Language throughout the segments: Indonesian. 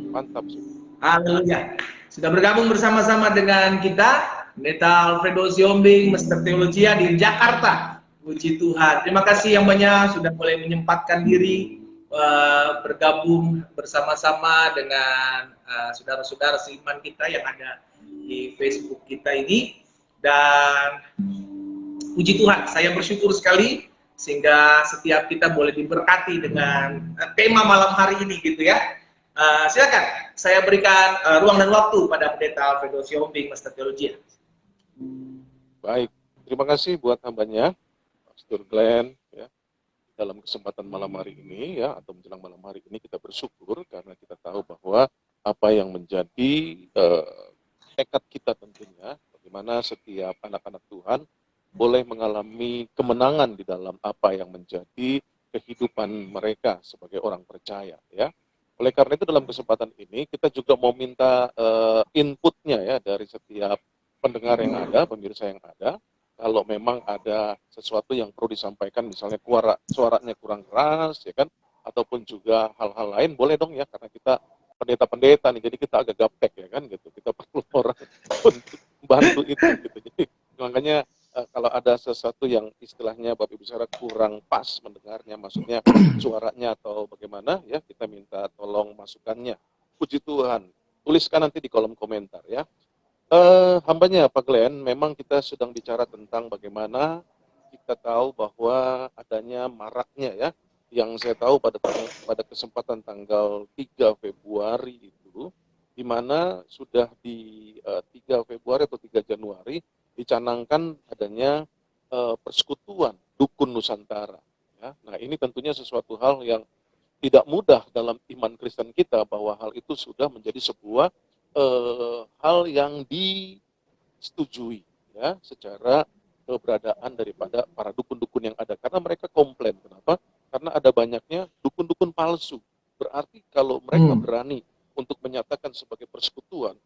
Mantap. Haleluya. Sudah bergabung bersama-sama dengan kita Pendeta Alfredo Siombing, Master Teologia di Jakarta. Puji Tuhan. Terima kasih yang banyak sudah mulai menyempatkan diri bergabung bersama-sama dengan saudara-saudara seiman kita yang ada di Facebook kita ini. Dan puji Tuhan, saya bersyukur sekali sehingga setiap kita boleh diberkati dengan tema malam hari ini gitu ya. Silakan, saya berikan ruang dan waktu pada Pendeta Alfredo Siombing, Master Teologia. Baik, terima kasih buat hambanya, Pastor Glenn. Ya, dalam kesempatan malam hari ini ya, atau menjelang malam hari ini kita bersyukur karena kita tahu bahwa apa yang menjadi tekad kita tentunya, bagaimana setiap anak-anak Tuhan boleh mengalami kemenangan di dalam apa yang menjadi kehidupan mereka sebagai orang percaya ya. Oleh karena itu dalam kesempatan ini kita juga mau minta inputnya ya dari setiap pendengar yang ada, pemirsa yang ada. Kalau memang ada sesuatu yang perlu disampaikan, misalnya suaranya kurang keras ya kan, ataupun juga hal-hal lain, boleh dong ya, karena kita pendeta-pendeta nih, jadi kita agak gaptek ya kan gitu. Kita perlu orang untuk bantu itu gitu. Jadi makanya kalau ada sesuatu yang istilahnya Bapak Ibu Saudara kurang pas mendengarnya, maksudnya suaranya atau bagaimana ya, kita minta tolong masukannya. Puji Tuhan, tuliskan nanti di kolom komentar ya. Hambanya Pak Glenn, memang kita sedang bicara tentang bagaimana kita tahu bahwa adanya maraknya ya, yang saya tahu pada kesempatan tanggal 3 Februari itu, di mana sudah di 3 Februari atau 3 Januari dicanangkan adanya persekutuan dukun Nusantara. Ya. Nah ini tentunya sesuatu hal yang tidak mudah dalam iman Kristen kita, bahwa hal itu sudah menjadi sebuah hal yang disetujui ya secara keberadaan daripada para dukun-dukun yang ada, karena mereka komplain. Kenapa? Karena ada banyaknya dukun-dukun palsu. Berarti kalau mereka berani untuk menyatakan sebagai persekutuan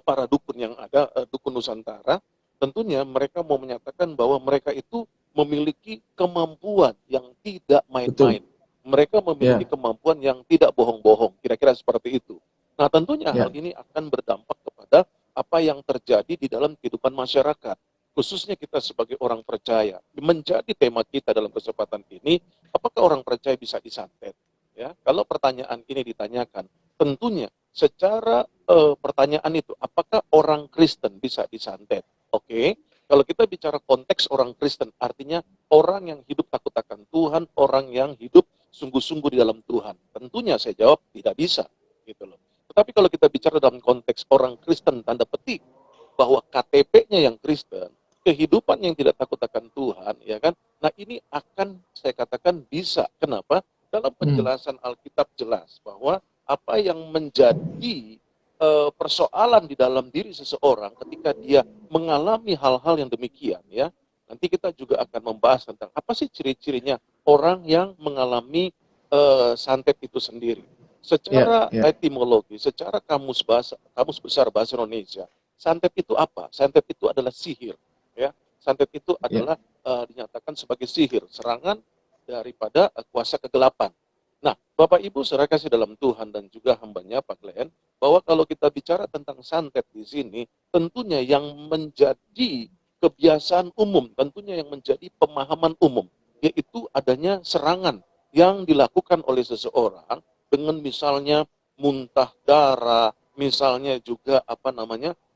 para dukun yang ada, dukun Nusantara, tentunya mereka mau menyatakan bahwa mereka itu memiliki kemampuan yang tidak main-main. Mereka memiliki kemampuan yang tidak bohong-bohong, kira-kira seperti itu. Nah tentunya hal ini akan berdampak kepada apa yang terjadi di dalam kehidupan masyarakat, khususnya kita sebagai orang percaya. Menjadi tema kita dalam kesempatan ini, apakah orang percaya bisa disantet? Ya, kalau pertanyaan ini ditanyakan, tentunya secara pertanyaan itu, apakah orang Kristen bisa disantet? Oke, kalau kita bicara konteks orang Kristen, artinya orang yang hidup takut akan Tuhan, orang yang hidup sungguh-sungguh di dalam Tuhan. Tentunya saya jawab tidak bisa, gitu loh. Tetapi kalau kita bicara dalam konteks orang Kristen tanda petik, bahwa KTP-nya yang Kristen, kehidupan yang tidak takut akan Tuhan, ya kan? Nah ini akan saya katakan bisa. Kenapa? Dalam penjelasan Alkitab jelas bahwa apa yang menjadi persoalan di dalam diri seseorang ketika dia mengalami hal-hal yang demikian ya, nanti kita juga akan membahas tentang apa sih ciri-cirinya orang yang mengalami santet itu sendiri. Secara etimologi, secara kamus besar bahasa Indonesia, santet itu apa? Santet itu adalah sihir ya. Santet itu adalah dinyatakan sebagai sihir, serangan daripada kuasa kegelapan. Nah, Bapak Ibu saudara kasih dalam Tuhan dan juga hambanya Pak Glenn, bahwa kalau kita bicara tentang santet di sini, tentunya yang menjadi kebiasaan umum, tentunya yang menjadi pemahaman umum, yaitu adanya serangan yang dilakukan oleh seseorang dengan misalnya muntah darah, misalnya juga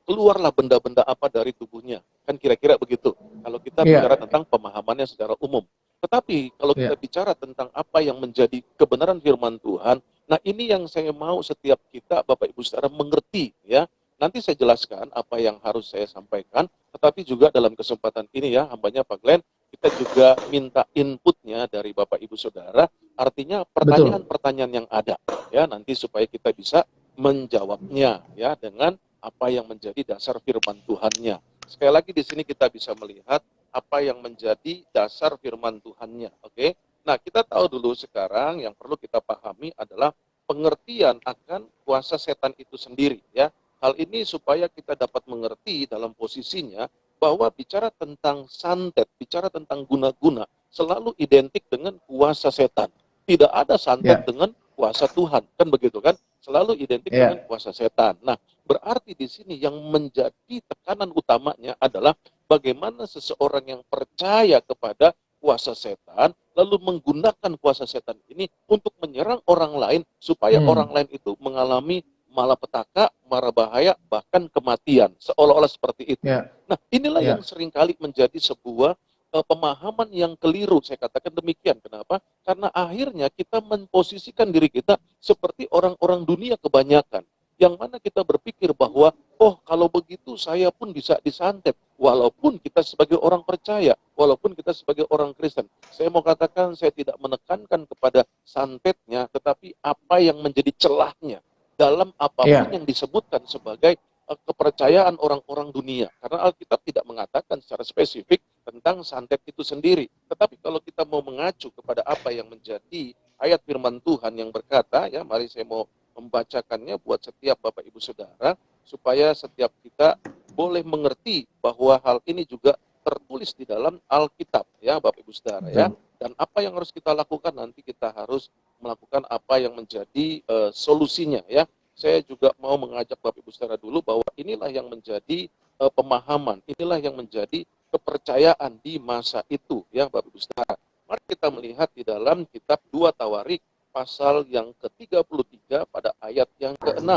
keluarlah benda-benda apa dari tubuhnya. Kan kira-kira begitu. Kalau kita bicara tentang pemahamannya secara umum. Tetapi kalau kita bicara tentang apa yang menjadi kebenaran firman Tuhan, nah ini yang saya mau setiap kita Bapak Ibu Saudara mengerti ya. Nanti saya jelaskan apa yang harus saya sampaikan, tetapi juga dalam kesempatan ini ya, hambanya Pak Glenn, kita juga minta inputnya dari Bapak Ibu Saudara, artinya pertanyaan-pertanyaan yang ada ya, nanti supaya kita bisa menjawabnya ya dengan apa yang menjadi dasar firman Tuhannya. Sekali lagi di sini kita bisa melihat apa yang menjadi dasar firman Tuhannya. Oke. Nah, kita tahu dulu sekarang yang perlu kita pahami adalah pengertian akan kuasa setan itu sendiri ya. Hal ini supaya kita dapat mengerti dalam posisinya bahwa bicara tentang santet, bicara tentang guna-guna selalu identik dengan kuasa setan. Tidak ada santet dengan kuasa Tuhan, kan begitu kan? selalu identik dengan kuasa setan. Nah, berarti di sini yang menjadi tekanan utamanya adalah bagaimana seseorang yang percaya kepada kuasa setan, lalu menggunakan kuasa setan ini untuk menyerang orang lain, supaya orang lain itu mengalami malapetaka, mara bahaya, bahkan kematian, seolah-olah seperti itu. Nah, inilah yang seringkali menjadi sebuah pemahaman yang keliru, saya katakan demikian. Kenapa? Karena akhirnya kita memposisikan diri kita seperti orang-orang dunia kebanyakan, yang mana kita berpikir bahwa, oh kalau begitu saya pun bisa disantet, walaupun kita sebagai orang percaya, walaupun kita sebagai orang Kristen. Saya mau katakan, saya tidak menekankan kepada santetnya, tetapi apa yang menjadi celahnya dalam apapun yang disebutkan sebagai kepercayaan orang-orang dunia. Karena Alkitab tidak mengatakan secara spesifik tentang santet itu sendiri. Tetapi kalau kita mau mengacu kepada apa yang menjadi ayat firman Tuhan yang berkata, ya mari saya mau membacakannya buat setiap Bapak Ibu Saudara, supaya setiap kita boleh mengerti bahwa hal ini juga tertulis di dalam Alkitab, ya Bapak Ibu Saudara, ya. Dan apa yang harus kita lakukan, nanti kita harus melakukan apa yang menjadi solusinya, ya. Saya juga mau mengajak Bapak Ibu Saudara dulu bahwa inilah yang menjadi pemahaman, inilah yang menjadi kepercayaan di masa itu, ya Bapak Ibu Saudara. Mari kita melihat di dalam kitab 2 Tawarik pasal yang ke-33 pada ayat yang ke-6,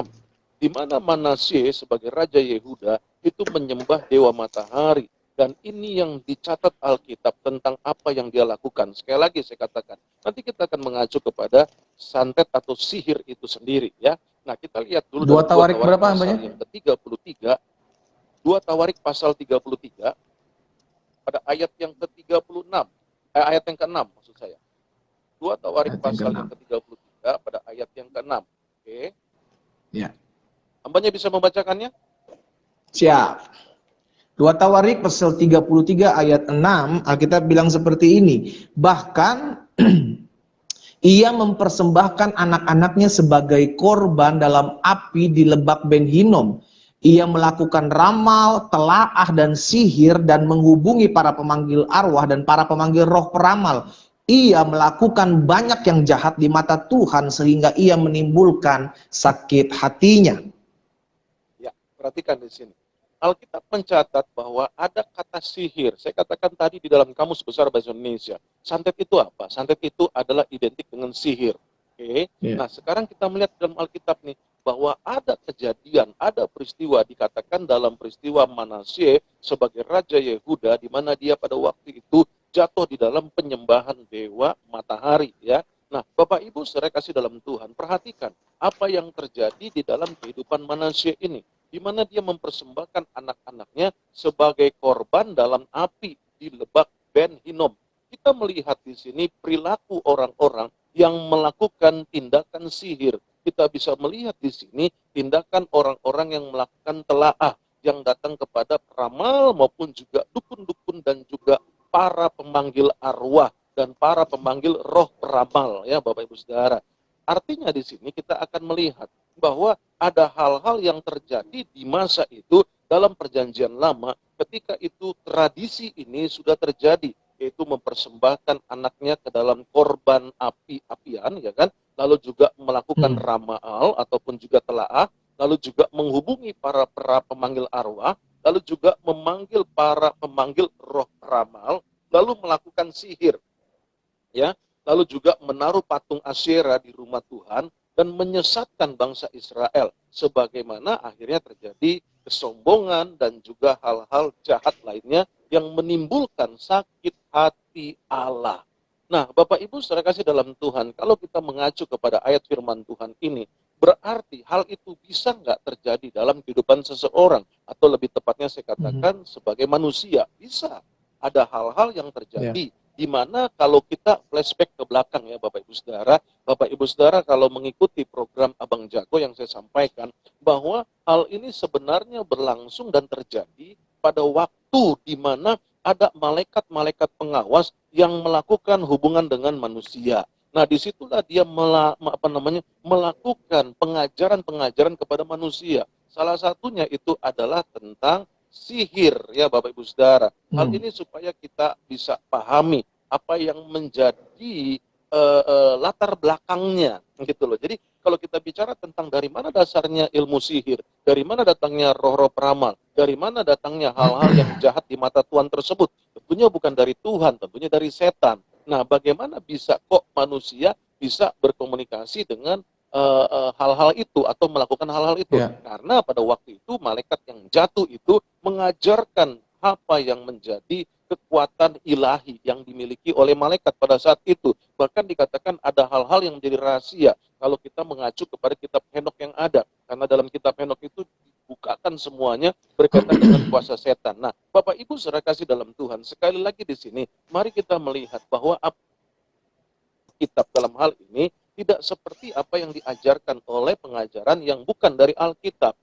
di mana Manasye sebagai raja Yehuda itu menyembah dewa matahari. Dan ini yang dicatat Alkitab tentang apa yang dia lakukan. Sekali lagi saya katakan, nanti kita akan mengacu kepada santet atau sihir itu sendiri, ya. Nah, kita lihat dulu Dua dalam 2 Tawarik Tawarik berapa pasal namanya? yang ke-33, 2 Tawarik pasal 33 pada ayat yang ke-36, ayat yang ke-6 maksud saya. 2 Tawarik pasal yang ke-33 pada ayat yang ke-6. Oke. Ya. Hambanya bisa membacakannya? Siap. 2 Tawarik pasal 33 ayat 6, Alkitab bilang seperti ini. Bahkan ia mempersembahkan anak-anaknya sebagai korban dalam api di lebak Ben Hinnom. Ia melakukan ramal, telaah, dan sihir, dan menghubungi para pemanggil arwah dan para pemanggil roh peramal. Ia melakukan banyak yang jahat di mata Tuhan sehingga ia menimbulkan sakit hatinya. Ya, perhatikan di sini. Alkitab mencatat bahwa ada kata sihir. Saya katakan tadi di dalam Kamus Besar Bahasa Indonesia. Santet itu apa? Santet itu adalah identik dengan sihir. Oke. Nah, sekarang kita melihat dalam Alkitab nih bahwa ada kejadian, ada peristiwa, dikatakan dalam peristiwa Manasye sebagai raja Yehuda, di mana dia pada waktu itu jatuh di dalam penyembahan dewa matahari, ya. Nah, Bapak Ibu saudara kasih dalam Tuhan, perhatikan apa yang terjadi di dalam kehidupan Manasye ini, di mana dia mempersembahkan anak-anaknya sebagai korban dalam api di lebak Ben Hinnom. Kita melihat di sini perilaku orang-orang yang melakukan tindakan sihir. Kita bisa melihat di sini tindakan orang-orang yang melakukan telaah, yang datang kepada peramal maupun juga dukun-dukun dan juga para pemanggil arwah dan para pemanggil roh peramal, ya Bapak Ibu Saudara. Artinya di sini kita akan melihat bahwa ada hal-hal yang terjadi di masa itu dalam perjanjian lama, ketika itu tradisi ini sudah terjadi, yaitu mempersembahkan anaknya ke dalam korban api-apian, ya kan, lalu juga melakukan ramal ataupun juga telaah, lalu juga menghubungi para pemanggil arwah, lalu juga memanggil para pemanggil roh peramal, lalu melakukan sihir, ya, lalu juga menaruh patung Asyera di rumah Tuhan dan menyesatkan bangsa Israel, sebagaimana akhirnya terjadi kesombongan dan juga hal-hal jahat lainnya yang menimbulkan sakit hati Allah. Nah, Bapak Ibu saudara kasih dalam Tuhan, kalau kita mengacu kepada ayat firman Tuhan ini, berarti hal itu bisa nggak terjadi dalam kehidupan seseorang, atau lebih tepatnya saya katakan sebagai manusia? Bisa. Ada hal-hal yang terjadi di mana kalau kita flashback ke belakang, ya Bapak Ibu Saudara, kalau mengikuti program Abang Jago yang saya sampaikan, bahwa hal ini sebenarnya berlangsung dan terjadi pada waktu di mana ada malaikat-malaikat pengawas yang melakukan hubungan dengan manusia. Nah, disitulah dia melakukan pengajaran-pengajaran kepada manusia. Salah satunya itu adalah tentang sihir, ya Bapak Ibu Saudara. Hal ini supaya kita bisa pahami apa yang menjadi latar belakangnya gitu loh. Jadi kalau kita bicara tentang dari mana dasarnya ilmu sihir, dari mana datangnya roh-roh peramal, dari mana datangnya hal-hal yang jahat di mata Tuhan tersebut, tentunya bukan dari Tuhan, tentunya dari setan. Nah, bagaimana bisa kok manusia bisa berkomunikasi dengan hal-hal itu atau melakukan hal-hal itu? Ya. Karena pada waktu itu malaikat yang jatuh itu mengajarkan apa yang menjadi kekuatan ilahi yang dimiliki oleh malaikat pada saat itu. Bahkan dikatakan ada hal-hal yang menjadi rahasia kalau kita mengacu kepada kitab Henok yang ada. Karena dalam kitab Henok itu dibukakan semuanya berkaitan dengan kuasa setan. Nah, Bapak Ibu saudara kasih dalam Tuhan, sekali lagi di sini, mari kita melihat bahwa kitab dalam hal ini tidak seperti apa yang diajarkan oleh pengajaran yang bukan dari Alkitab.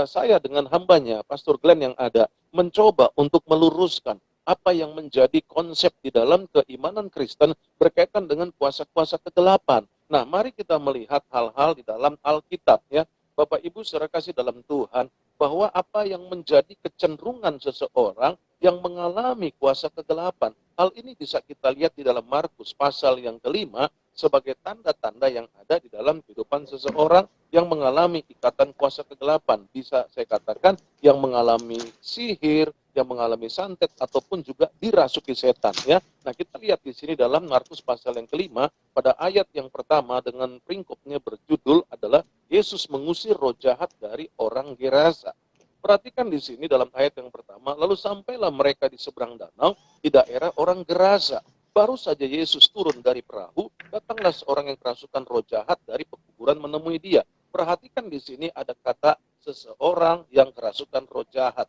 Saya dengan hambanya, Pastor Glenn yang ada, mencoba untuk meluruskan apa yang menjadi konsep di dalam keimanan Kristen berkaitan dengan kuasa-kuasa kegelapan. Nah, mari kita melihat hal-hal di dalam Alkitab ya. Bapak Ibu saudara kasih dalam Tuhan, bahwa apa yang menjadi kecenderungan seseorang yang mengalami kuasa kegelapan, hal ini bisa kita lihat di dalam Markus pasal yang kelima sebagai tanda-tanda yang ada di dalam kehidupan seseorang yang mengalami ikatan kuasa kegelapan. Bisa saya katakan yang mengalami sihir, yang mengalami santet, ataupun juga dirasuki setan. Ya. Nah, kita lihat di sini dalam Markus pasal yang kelima, pada ayat yang pertama dengan peringkopnya berjudul adalah Yesus mengusir roh jahat dari orang Gerasa. Perhatikan di sini dalam ayat yang pertama, lalu sampailah mereka di seberang danau, di daerah orang Gerasa. Baru saja Yesus turun dari perahu, datanglah seorang yang kerasukan roh jahat dari pekuburan menemui dia. Perhatikan di sini ada kata seseorang yang kerasukan roh jahat.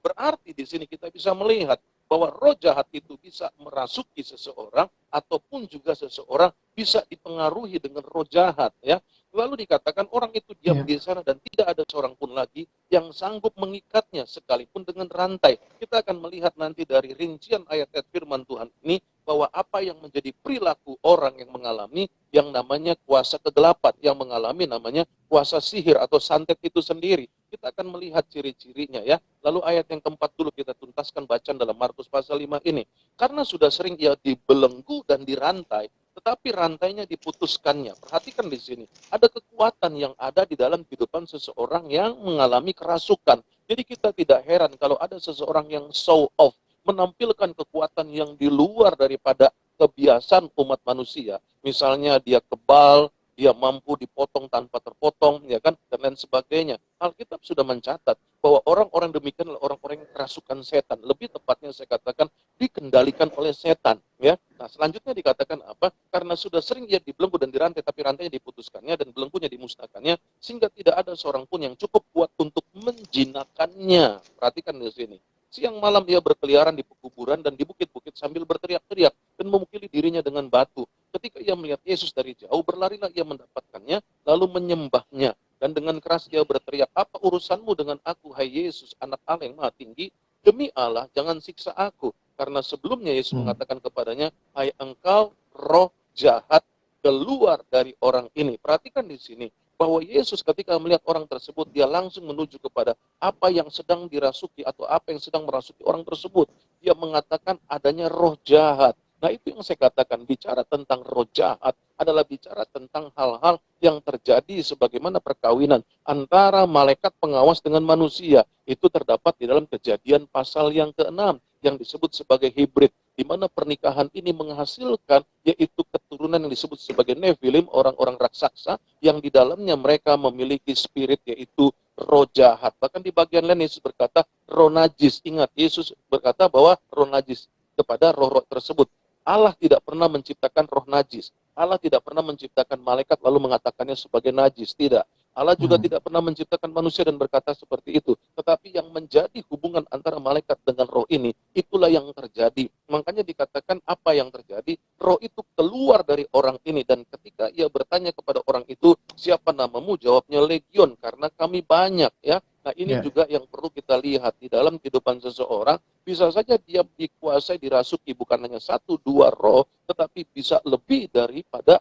Berarti di sini kita bisa melihat bahwa roh jahat itu bisa merasuki seseorang ataupun juga seseorang bisa dipengaruhi dengan roh jahat ya. Lalu dikatakan orang itu diam di sana dan tidak ada seorang pun lagi yang sanggup mengikatnya sekalipun dengan rantai. Kita akan melihat nanti dari rincian ayat-ayat firman Tuhan ini bahwa apa yang menjadi perilaku orang yang mengalami yang namanya kuasa kegelapan, yang mengalami namanya kuasa sihir atau santet itu sendiri. Kita akan melihat ciri-cirinya ya. Lalu ayat yang keempat dulu kita tuntaskan bacaan dalam Markus pasal 5 ini. Karena sudah sering ia dibelenggu dan dirantai, tetapi rantainya diputuskannya. Perhatikan di sini, ada kekuatan yang ada di dalam kehidupan seseorang yang mengalami kerasukan. Jadi kita tidak heran kalau ada seseorang yang show off, menampilkan kekuatan yang di luar daripada kebiasaan umat manusia. Misalnya dia kebal, dia mampu dipotong tanpa terpotong, ya kan, dan lain sebagainya. Alkitab sudah mencatat bahwa orang-orang demikian adalah orang-orang yang kerasukan setan. Lebih tepatnya saya katakan dikendalikan oleh setan. Ya. Nah, selanjutnya dikatakan apa? Karena sudah sering ia dibelenggu dan dirantai, tapi rantainya diputuskannya dan belenggunya dimusnahkannya, sehingga tidak ada seorang pun yang cukup kuat untuk menjinakannya. Perhatikan di sini. Siang malam ia berkeliaran di pekuburan dan di bukit-bukit sambil berteriak-teriak dan memukuli dirinya dengan batu. Ketika ia melihat Yesus dari jauh, berlarilah ia mendapatkannya, lalu menyembahnya. Dan dengan keras ia berteriak, apa urusanmu dengan aku, hai Yesus, anak Allah yang maha tinggi? Demi Allah, jangan siksa aku. Karena sebelumnya Yesus mengatakan kepadanya, hai engkau roh jahat, keluar dari orang ini. Perhatikan di sini, bahwa Yesus ketika melihat orang tersebut, dia langsung menuju kepada apa yang sedang dirasuki atau apa yang sedang merasuki orang tersebut. Dia mengatakan adanya roh jahat. Nah, itu yang saya katakan, bicara tentang roh jahat adalah bicara tentang hal-hal yang terjadi sebagaimana perkawinan antara malaikat pengawas dengan manusia. Itu terdapat di dalam Kejadian pasal yang ke-6 yang disebut sebagai hibrid, di mana pernikahan ini menghasilkan yaitu keturunan yang disebut sebagai Nephilim, orang-orang raksasa yang di dalamnya mereka memiliki spirit yaitu roh jahat. Bahkan di bagian lain Yesus berkata roh najis. Ingat, Yesus berkata bahwa roh najis kepada roh-roh tersebut. Allah tidak pernah menciptakan roh najis. Allah tidak pernah menciptakan malaikat lalu mengatakannya sebagai najis. Tidak. Allah juga tidak pernah menciptakan manusia dan berkata seperti itu. Tetapi yang menjadi hubungan antara malaikat dengan roh ini, itulah yang terjadi. Makanya dikatakan apa yang terjadi, roh itu keluar dari orang ini. Dan ketika ia bertanya kepada orang itu, siapa namamu? Jawabnya Legion, karena kami banyak. Ya. Nah, ini juga yang perlu kita lihat di dalam kehidupan seseorang. Bisa saja dia dikuasai, dirasuki bukan hanya satu dua roh, tetapi bisa lebih daripada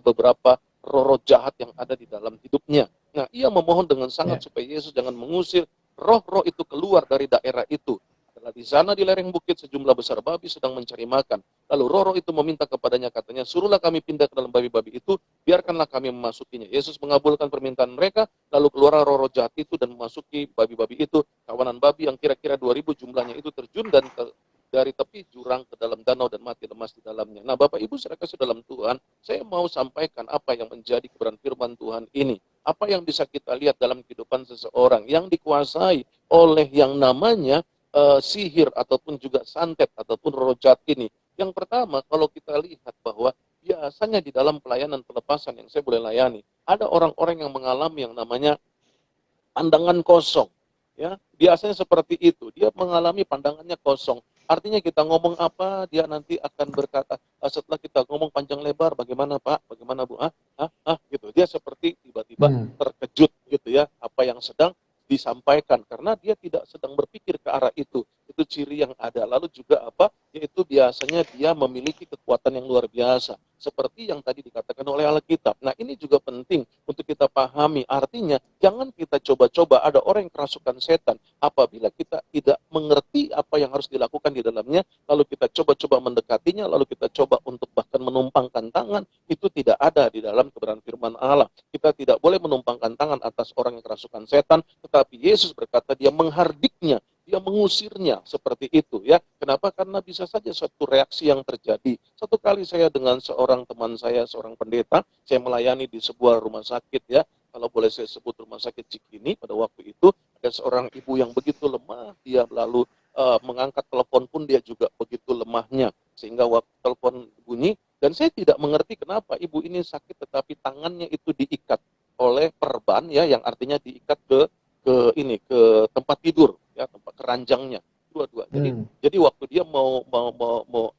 beberapa roh-roh jahat yang ada di dalam hidupnya. Nah, ia memohon dengan sangat supaya Yesus jangan mengusir roh-roh itu keluar dari daerah itu. Setelah di sana di lereng bukit sejumlah besar babi sedang mencari makan. Lalu roh-roh itu meminta kepadanya, katanya, suruhlah kami pindah ke dalam babi-babi itu, biarkanlah kami memasukinya. Yesus mengabulkan permintaan mereka, lalu keluarlah roh-roh jahat itu dan memasuki babi-babi itu. Kawanan babi yang kira-kira 2000 jumlahnya itu terjun dari tepi jurang ke dalam danau dan mati lemas di dalamnya. Nah, Bapak Ibu saudara kasih dalam Tuhan, saya mau sampaikan apa yang menjadi kebenaran firman Tuhan ini. Apa yang bisa kita lihat dalam kehidupan seseorang yang dikuasai oleh yang namanya sihir ataupun juga santet ataupun roh jahat ini. Yang pertama, kalau kita lihat bahwa biasanya di dalam pelayanan pelepasan yang saya boleh layani, ada orang-orang yang mengalami yang namanya pandangan kosong. Ya, biasanya seperti itu. Dia mengalami pandangannya kosong. Artinya kita ngomong apa, dia nanti akan berkata, setelah kita ngomong panjang lebar, bagaimana Pak, bagaimana Bu, gitu. Dia seperti tiba-tiba terkejut gitu ya, apa yang sedang disampaikan karena dia tidak sedang berpikir ke arah itu. Itu ciri yang ada. Lalu juga apa? Yaitu biasanya dia memiliki kekuatan yang luar biasa. Seperti yang tadi dikatakan oleh Alkitab. Nah, ini juga penting untuk kita pahami. Artinya, jangan kita coba-coba ada orang yang kerasukan setan. Apabila kita tidak mengerti apa yang harus dilakukan di dalamnya, lalu kita coba-coba mendekatinya, lalu kita coba untuk bahkan menumpangkan tangan, itu tidak ada di dalam kebenaran firman Allah. Kita tidak boleh menumpangkan tangan atas orang yang kerasukan setan, tetapi Yesus berkata dia menghardiknya, dia mengusirnya seperti itu ya. Kenapa? Karena bisa saja suatu reaksi yang terjadi. Satu kali saya dengan seorang teman saya, seorang pendeta, saya melayani di sebuah rumah sakit ya. Kalau boleh saya sebut rumah sakit Cikini, pada waktu itu ada seorang ibu yang begitu lemah, dia lalu mengangkat telepon pun dia juga begitu lemahnya. Sehingga waktu telepon bunyi, dan saya tidak mengerti kenapa ibu ini sakit tetapi tangannya itu diikat oleh perban ya, yang artinya diikat ke tempat tidur ya, tempat keranjangnya dua-dua. Jadi waktu dia mau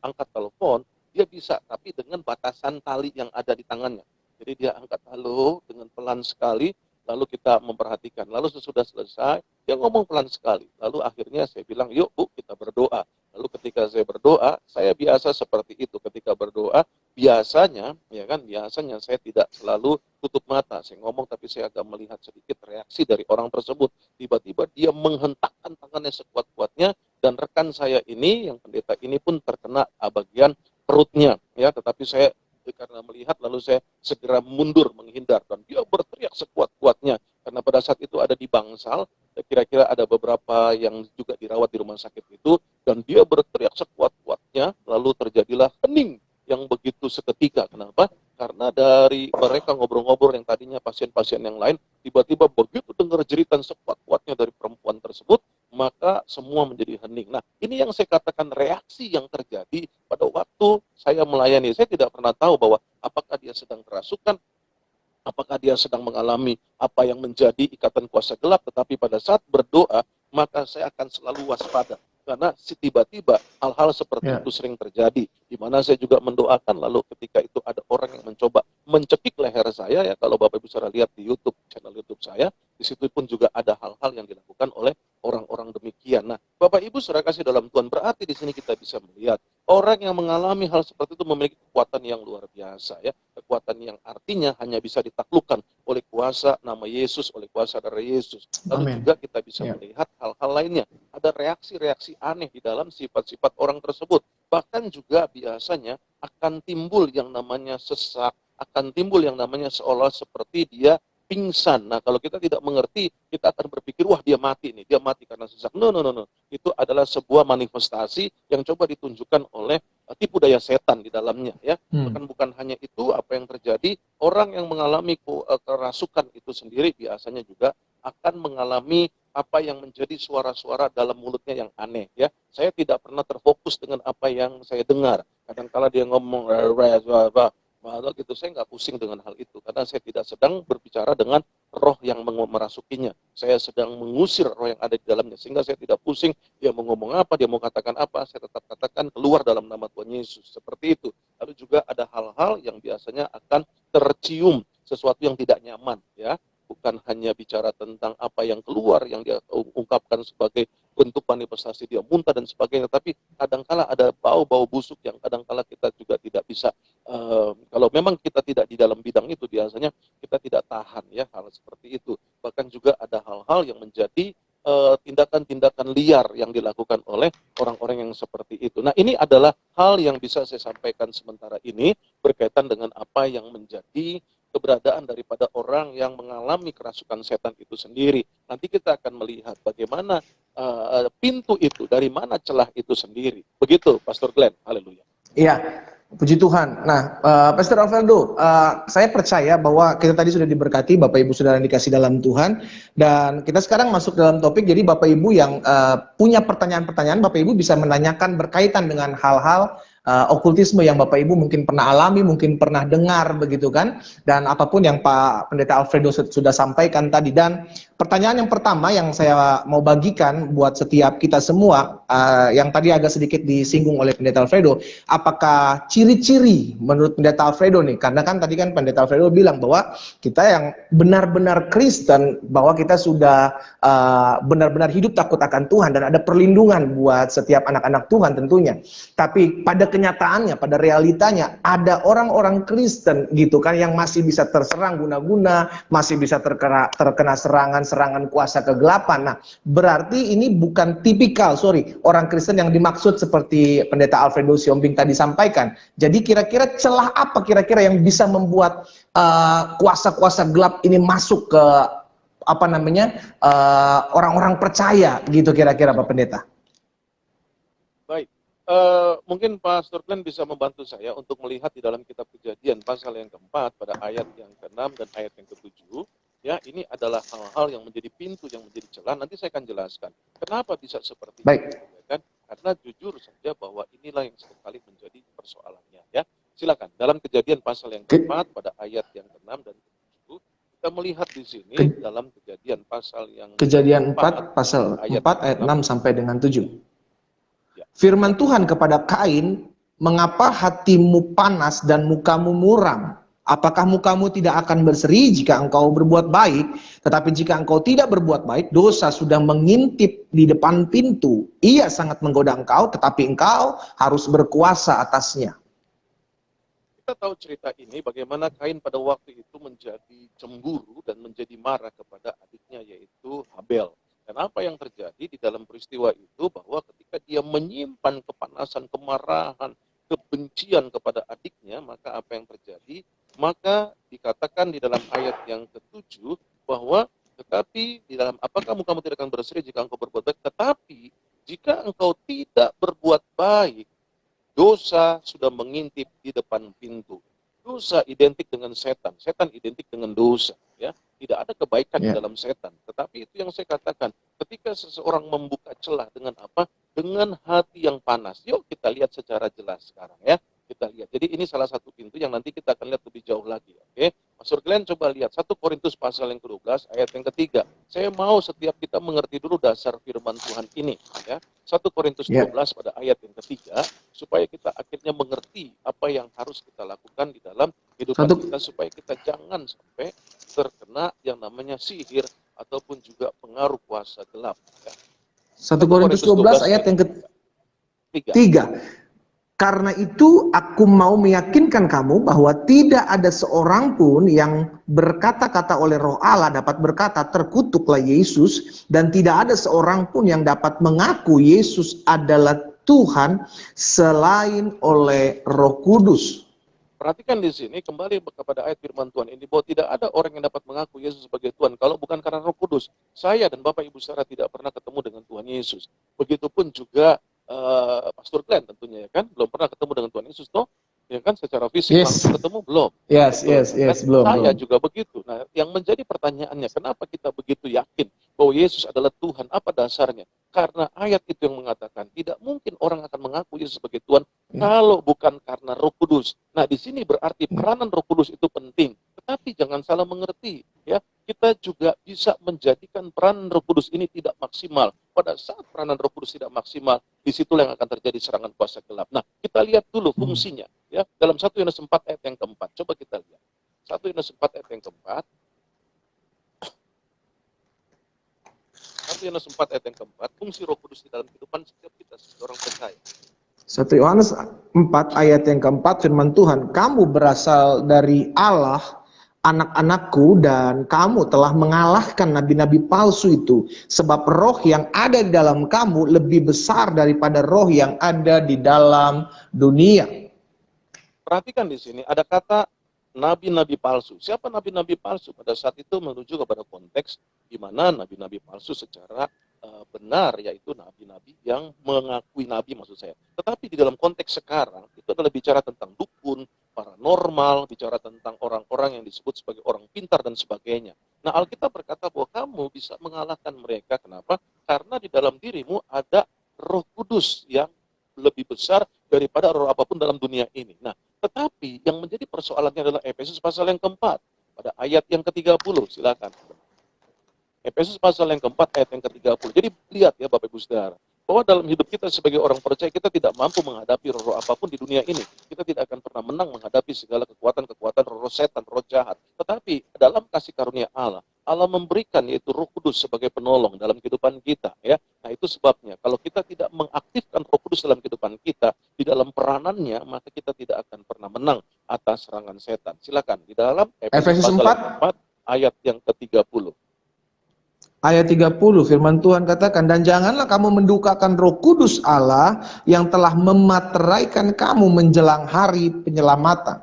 angkat telepon, dia bisa tapi dengan batasan tali yang ada di tangannya. Jadi dia angkat halo dengan pelan sekali, lalu kita memperhatikan. Lalu sesudah selesai, dia ngomong pelan sekali. Lalu akhirnya saya bilang, "Yuk, Bu, kita berdoa." Lalu ketika saya berdoa, saya biasa seperti itu. Ketika berdoa, biasanya saya tidak selalu tutup mata. Saya ngomong tapi saya agak melihat sedikit reaksi dari orang tersebut. Tiba-tiba dia menghentakkan tangannya sekuat-kuatnya dan rekan saya ini, yang pendeta ini pun terkena bagian perutnya ya, tetapi saya karena melihat lalu saya segera mundur menghindar dan dia berteriak sekuat-kuatnya karena pada saat itu ada di bangsal, kira-kira ada beberapa yang juga dirawat di rumah sakit itu, dan dia berteriak sekuat-kuatnya lalu terjadilah hening yang begitu seketika. Kenapa? Karena dari mereka ngobrol-ngobrol yang tadinya pasien-pasien yang lain, tiba-tiba begitu dengar jeritan sekuat-kuatnya dari perempuan tersebut, maka semua menjadi hening. Nah, ini yang saya katakan reaksi yang terjadi pada waktu saya melayani. Saya tidak pernah tahu bahwa apakah dia sedang kerasukan, apakah dia sedang mengalami apa yang menjadi ikatan kuasa gelap, tetapi pada saat berdoa, maka saya akan selalu waspada. Karena tiba-tiba hal-hal seperti itu sering terjadi, di mana saya juga mendoakan, lalu ketika itu ada orang yang mencoba mencekik leher saya, ya kalau Bapak Ibu saudara lihat di YouTube, channel YouTube saya, di situ pun juga ada hal-hal yang dilakukan oleh orang-orang demikian. Nah, Bapak Ibu saudara kasih dalam Tuhan, berarti di sini kita bisa melihat orang yang mengalami hal seperti itu memiliki kekuatan yang luar biasa ya, kekuatan yang artinya hanya bisa ditaklukkan oleh kuasa nama Yesus, oleh kuasa darah Yesus. Lalu juga kita bisa melihat hal-hal lainnya. Ada reaksi-reaksi aneh di dalam sifat-sifat orang tersebut. Bahkan juga biasanya akan timbul yang namanya sesak, akan timbul yang namanya seolah seperti dia pingsan. Nah, kalau kita tidak mengerti, kita akan berpikir, wah dia mati nih, dia mati karena sesak. No. Itu adalah sebuah manifestasi yang coba ditunjukkan oleh tipu daya setan di dalamnya ya. Bahkan bukan hanya itu, apa yang terjadi, orang yang mengalami kerasukan itu sendiri biasanya juga akan mengalami apa yang menjadi suara-suara dalam mulutnya yang aneh ya. Saya tidak pernah terfokus dengan apa yang saya dengar. Kadang-kala dia ngomong gitu, saya nggak pusing dengan hal itu karena saya tidak sedang berbicara dengan roh yang merasukinya. Saya sedang mengusir roh yang ada di dalamnya, sehingga saya tidak pusing dia mau ngomong apa, dia mau katakan apa, saya tetap katakan keluar dalam nama Tuhan Yesus, seperti itu. Lalu juga ada hal-hal yang biasanya akan tercium sesuatu yang tidak nyaman ya, bukan hanya bicara tentang apa yang keluar yang dia ungkapkan sebagai bentuk manifestasi dia muntah dan sebagainya, tapi kadangkala ada bau-bau busuk yang kadangkala kita juga tidak bisa, kalau memang kita tidak di dalam bidang itu biasanya kita tidak tahan ya hal seperti itu. Bahkan juga ada hal-hal yang menjadi tindakan-tindakan liar yang dilakukan oleh orang-orang yang seperti itu. Nah, ini adalah hal yang bisa saya sampaikan sementara ini berkaitan dengan apa yang menjadi keberadaan daripada orang yang mengalami kerasukan setan itu sendiri. Nanti kita akan melihat bagaimana pintu itu, dari mana celah itu sendiri. Begitu, Pastor Glenn. Haleluya. Iya, puji Tuhan. Nah, Pastor Alvaldo, saya percaya bahwa kita tadi sudah diberkati, Bapak Ibu Saudara yang dikasih dalam Tuhan, dan kita sekarang masuk dalam topik. Jadi Bapak Ibu yang punya pertanyaan-pertanyaan, Bapak Ibu bisa menanyakan berkaitan dengan hal-hal okultisme yang Bapak Ibu mungkin pernah alami, mungkin pernah dengar, begitu kan? Dan apapun yang Pak Pendeta Alfredo sudah sampaikan tadi. Dan pertanyaan yang pertama yang saya mau bagikan buat setiap kita semua, yang tadi agak sedikit disinggung oleh Pendeta Alfredo, apakah ciri-ciri menurut Pendeta Alfredo nih, karena kan tadi kan Pendeta Alfredo bilang bahwa kita yang benar-benar Kristen, bahwa kita sudah benar-benar hidup takut akan Tuhan dan ada perlindungan buat setiap anak-anak Tuhan tentunya. Tapi pada kenyataannya, pada realitanya, ada orang-orang Kristen gitu kan yang masih bisa terserang guna-guna, masih bisa terkena serangan kuasa kegelapan. Nah, berarti ini bukan tipikal, orang Kristen yang dimaksud seperti Pendeta Alfredo Siombing tadi sampaikan. Jadi kira-kira celah apa kira-kira yang bisa membuat kuasa-kuasa gelap ini masuk ke orang-orang percaya gitu kira-kira Pak Pendeta? Baik. Mungkin Pastor Glenn bisa membantu saya untuk melihat di dalam kitab Kejadian pasal yang keempat pada ayat yang ke-6 dan ayat yang ke-7. Ya, ini adalah hal-hal yang menjadi pintu, yang menjadi celah. Nanti saya akan jelaskan kenapa bisa seperti itu. Ya kan? Karena jujur saja bahwa inilah yang sekali menjadi persoalannya. Ya, silakan. Dalam Kejadian pasal yang keempat pada ayat yang ke-6 dan ke-7, kita melihat di sini dalam Kejadian pasal yang Kejadian 4 pasal 4 ayat 6 sampai dengan 7. Firman Tuhan kepada Kain, mengapa hatimu panas dan mukamu muram? Apakah mukamu tidak akan berseri jika engkau berbuat baik? Tetapi jika engkau tidak berbuat baik, dosa sudah mengintip di depan pintu. Ia sangat menggoda engkau, tetapi engkau harus berkuasa atasnya. Kita tahu cerita ini bagaimana Kain pada waktu itu menjadi cemburu dan menjadi marah kepada adiknya yaitu Habel. Dan apa yang terjadi di dalam peristiwa itu bahwa ketika dia menyimpan kepanasan, kemarahan, kebencian kepada adiknya, maka apa yang terjadi? Maka dikatakan di dalam ayat yang ke-7 bahwa tetapi di dalam apakah mukamu tidak akan berseri jika engkau berbuat baik? Tetapi jika engkau tidak berbuat baik, dosa sudah mengintip di depan pintu. Dosa identik dengan setan, setan identik dengan dosa. Ya, tidak ada kebaikan di dalam setan. Tetapi itu yang saya katakan, ketika seseorang membuka celah dengan apa? Dengan hati yang panas. Yuk kita lihat secara jelas sekarang ya. Kita lihat. Jadi ini salah satu pintu yang nanti kita akan lihat lebih jauh lagi. Oke, Pastor Glenn coba lihat 1 Korintus pasal yang ke-12 ayat yang ke-3. Saya mau setiap kita mengerti dulu dasar firman Tuhan ini. Ya, 1 Korintus 12 pada ayat yang ke-3 supaya kita akhirnya mengerti apa yang harus kita lakukan di dalam kehidupan kita supaya kita jangan sampai terkena yang namanya sihir ataupun juga pengaruh kuasa gelap. Ya. 1 Korintus 12 ayat yang ke-3. Karena itu aku mau meyakinkan kamu bahwa tidak ada seorang pun yang berkata-kata oleh Roh Allah dapat berkata terkutuklah Yesus, dan tidak ada seorang pun yang dapat mengaku Yesus adalah Tuhan selain oleh Roh Kudus. Perhatikan di sini kembali kepada ayat firman Tuhan ini bahwa tidak ada orang yang dapat mengaku Yesus sebagai Tuhan kalau bukan karena Roh Kudus. Saya dan Bapak Ibu saudara tidak pernah ketemu dengan Tuhan Yesus. Begitupun juga Pastor Glenn tentunya ya kan belum pernah ketemu dengan Tuhan Yesus toh ya kan secara fisik langsung ketemu belum. Yes, belum. Saya juga begitu. Nah, yang menjadi pertanyaannya kenapa kita begitu yakin bahwa Yesus adalah Tuhan? Apa dasarnya? Karena ayat itu yang mengatakan tidak mungkin orang akan mengaku Yesus sebagai Tuhan kalau bukan karena Roh Kudus. Nah, di sini berarti peranan Roh Kudus itu penting. Tetapi jangan salah mengerti, ya. Kita juga bisa menjadikan peranan Roh Kudus ini tidak maksimal. Pada saat peranan Roh Kudus tidak maksimal, disitulah yang akan terjadi serangan kuasa gelap. Nah, kita lihat dulu fungsinya, ya. Dalam 1 Yohanes 4 ayat yang keempat. Coba kita lihat. 1 Yohanes 4 ayat yang keempat. 1 Yohanes 4 ayat yang keempat, fungsi Roh Kudus di dalam kehidupan setiap kita seorang percaya. 1 Yohanes 4 ayat yang keempat firman Tuhan, kamu berasal dari Allah, anak-anakku dan kamu telah mengalahkan nabi-nabi palsu itu, sebab roh yang ada di dalam kamu lebih besar daripada roh yang ada di dalam dunia. Perhatikan di sini ada kata nabi-nabi palsu. Siapa nabi-nabi palsu? Pada saat itu menuju kepada konteks di mana nabi-nabi palsu secara benar, yaitu nabi-nabi yang mengakui nabi maksud saya. Tetapi di dalam konteks sekarang itu adalah bicara tentang dukun, paranormal, bicara tentang orang-orang yang disebut sebagai orang pintar dan sebagainya. Nah, Alkitab berkata bahwa kamu bisa mengalahkan mereka. Kenapa? Karena di dalam dirimu ada Roh Kudus yang lebih besar daripada roh apapun dalam dunia ini. Nah, tetapi yang menjadi persoalannya adalah Efesus pasal yang keempat, pada ayat yang ke-30, silakan. Efesus pasal yang keempat, ayat yang ke-30. Jadi lihat ya Bapak Ibu Saudara, bahwa dalam hidup kita sebagai orang percaya, kita tidak mampu menghadapi roh apapun di dunia ini. Kita tidak akan pernah menang menghadapi segala kekuatan-kekuatan roh setan, roh jahat. Tetapi dalam kasih karunia Allah, Allah memberikan yaitu Roh Kudus sebagai penolong dalam kehidupan kita. Ya, nah itu sebabnya kalau kita tidak mengaktifkan Roh Kudus dalam kehidupan kita, di dalam peranannya, maka kita tidak akan pernah menang atas serangan setan. Silakan di dalam Efesus pasal 4 ayat yang ke-30. Ayat 30 firman Tuhan katakan, dan janganlah kamu mendukakan Roh Kudus Allah yang telah memateraikan kamu menjelang hari penyelamatan.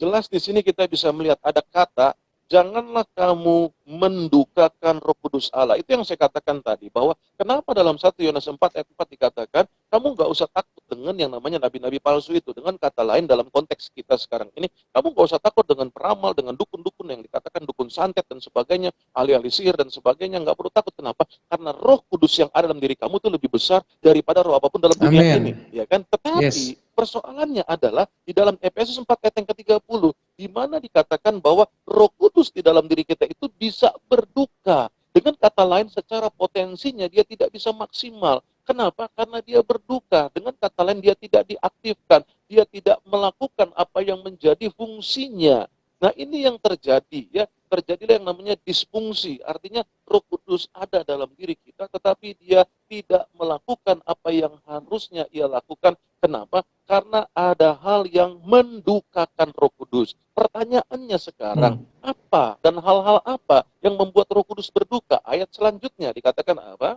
Jelas di sini kita bisa melihat ada kata, janganlah kamu mendukakan Roh Kudus Allah. Itu yang saya katakan tadi, bahwa kenapa dalam 1 Yohanes 4 ayat 4 dikatakan, kamu nggak usah takut dengan yang namanya nabi-nabi palsu itu. Dengan kata lain dalam konteks kita sekarang ini, kamu nggak usah takut dengan peramal, dengan dukun-dukun yang dikatakan dukun santet dan sebagainya, ahli-ahli sihir dan sebagainya, nggak perlu takut. Kenapa? Karena Roh Kudus yang ada dalam diri kamu itu lebih besar daripada roh apapun dalam dunia ini. Ya kan? Tetapi persoalannya adalah di dalam Efesus 4 ayat yang ke-30, di mana dikatakan bahwa Roh Kudus di dalam diri kita itu bisa berduka. Dengan kata lain, secara potensinya dia tidak bisa maksimal. Kenapa? Karena dia berduka. Dengan kata lain, dia tidak diaktifkan. Dia tidak melakukan apa yang menjadi fungsinya. Nah, ini yang terjadi, ya. Terjadilah yang namanya disfungsi. Artinya Roh Kudus ada dalam diri kita, tetapi dia tidak melakukan apa yang harusnya ia lakukan. Kenapa? Karena ada hal yang mendukakan Roh Kudus. Pertanyaannya sekarang, apa dan hal-hal apa yang membuat Roh Kudus berduka? Ayat selanjutnya dikatakan apa?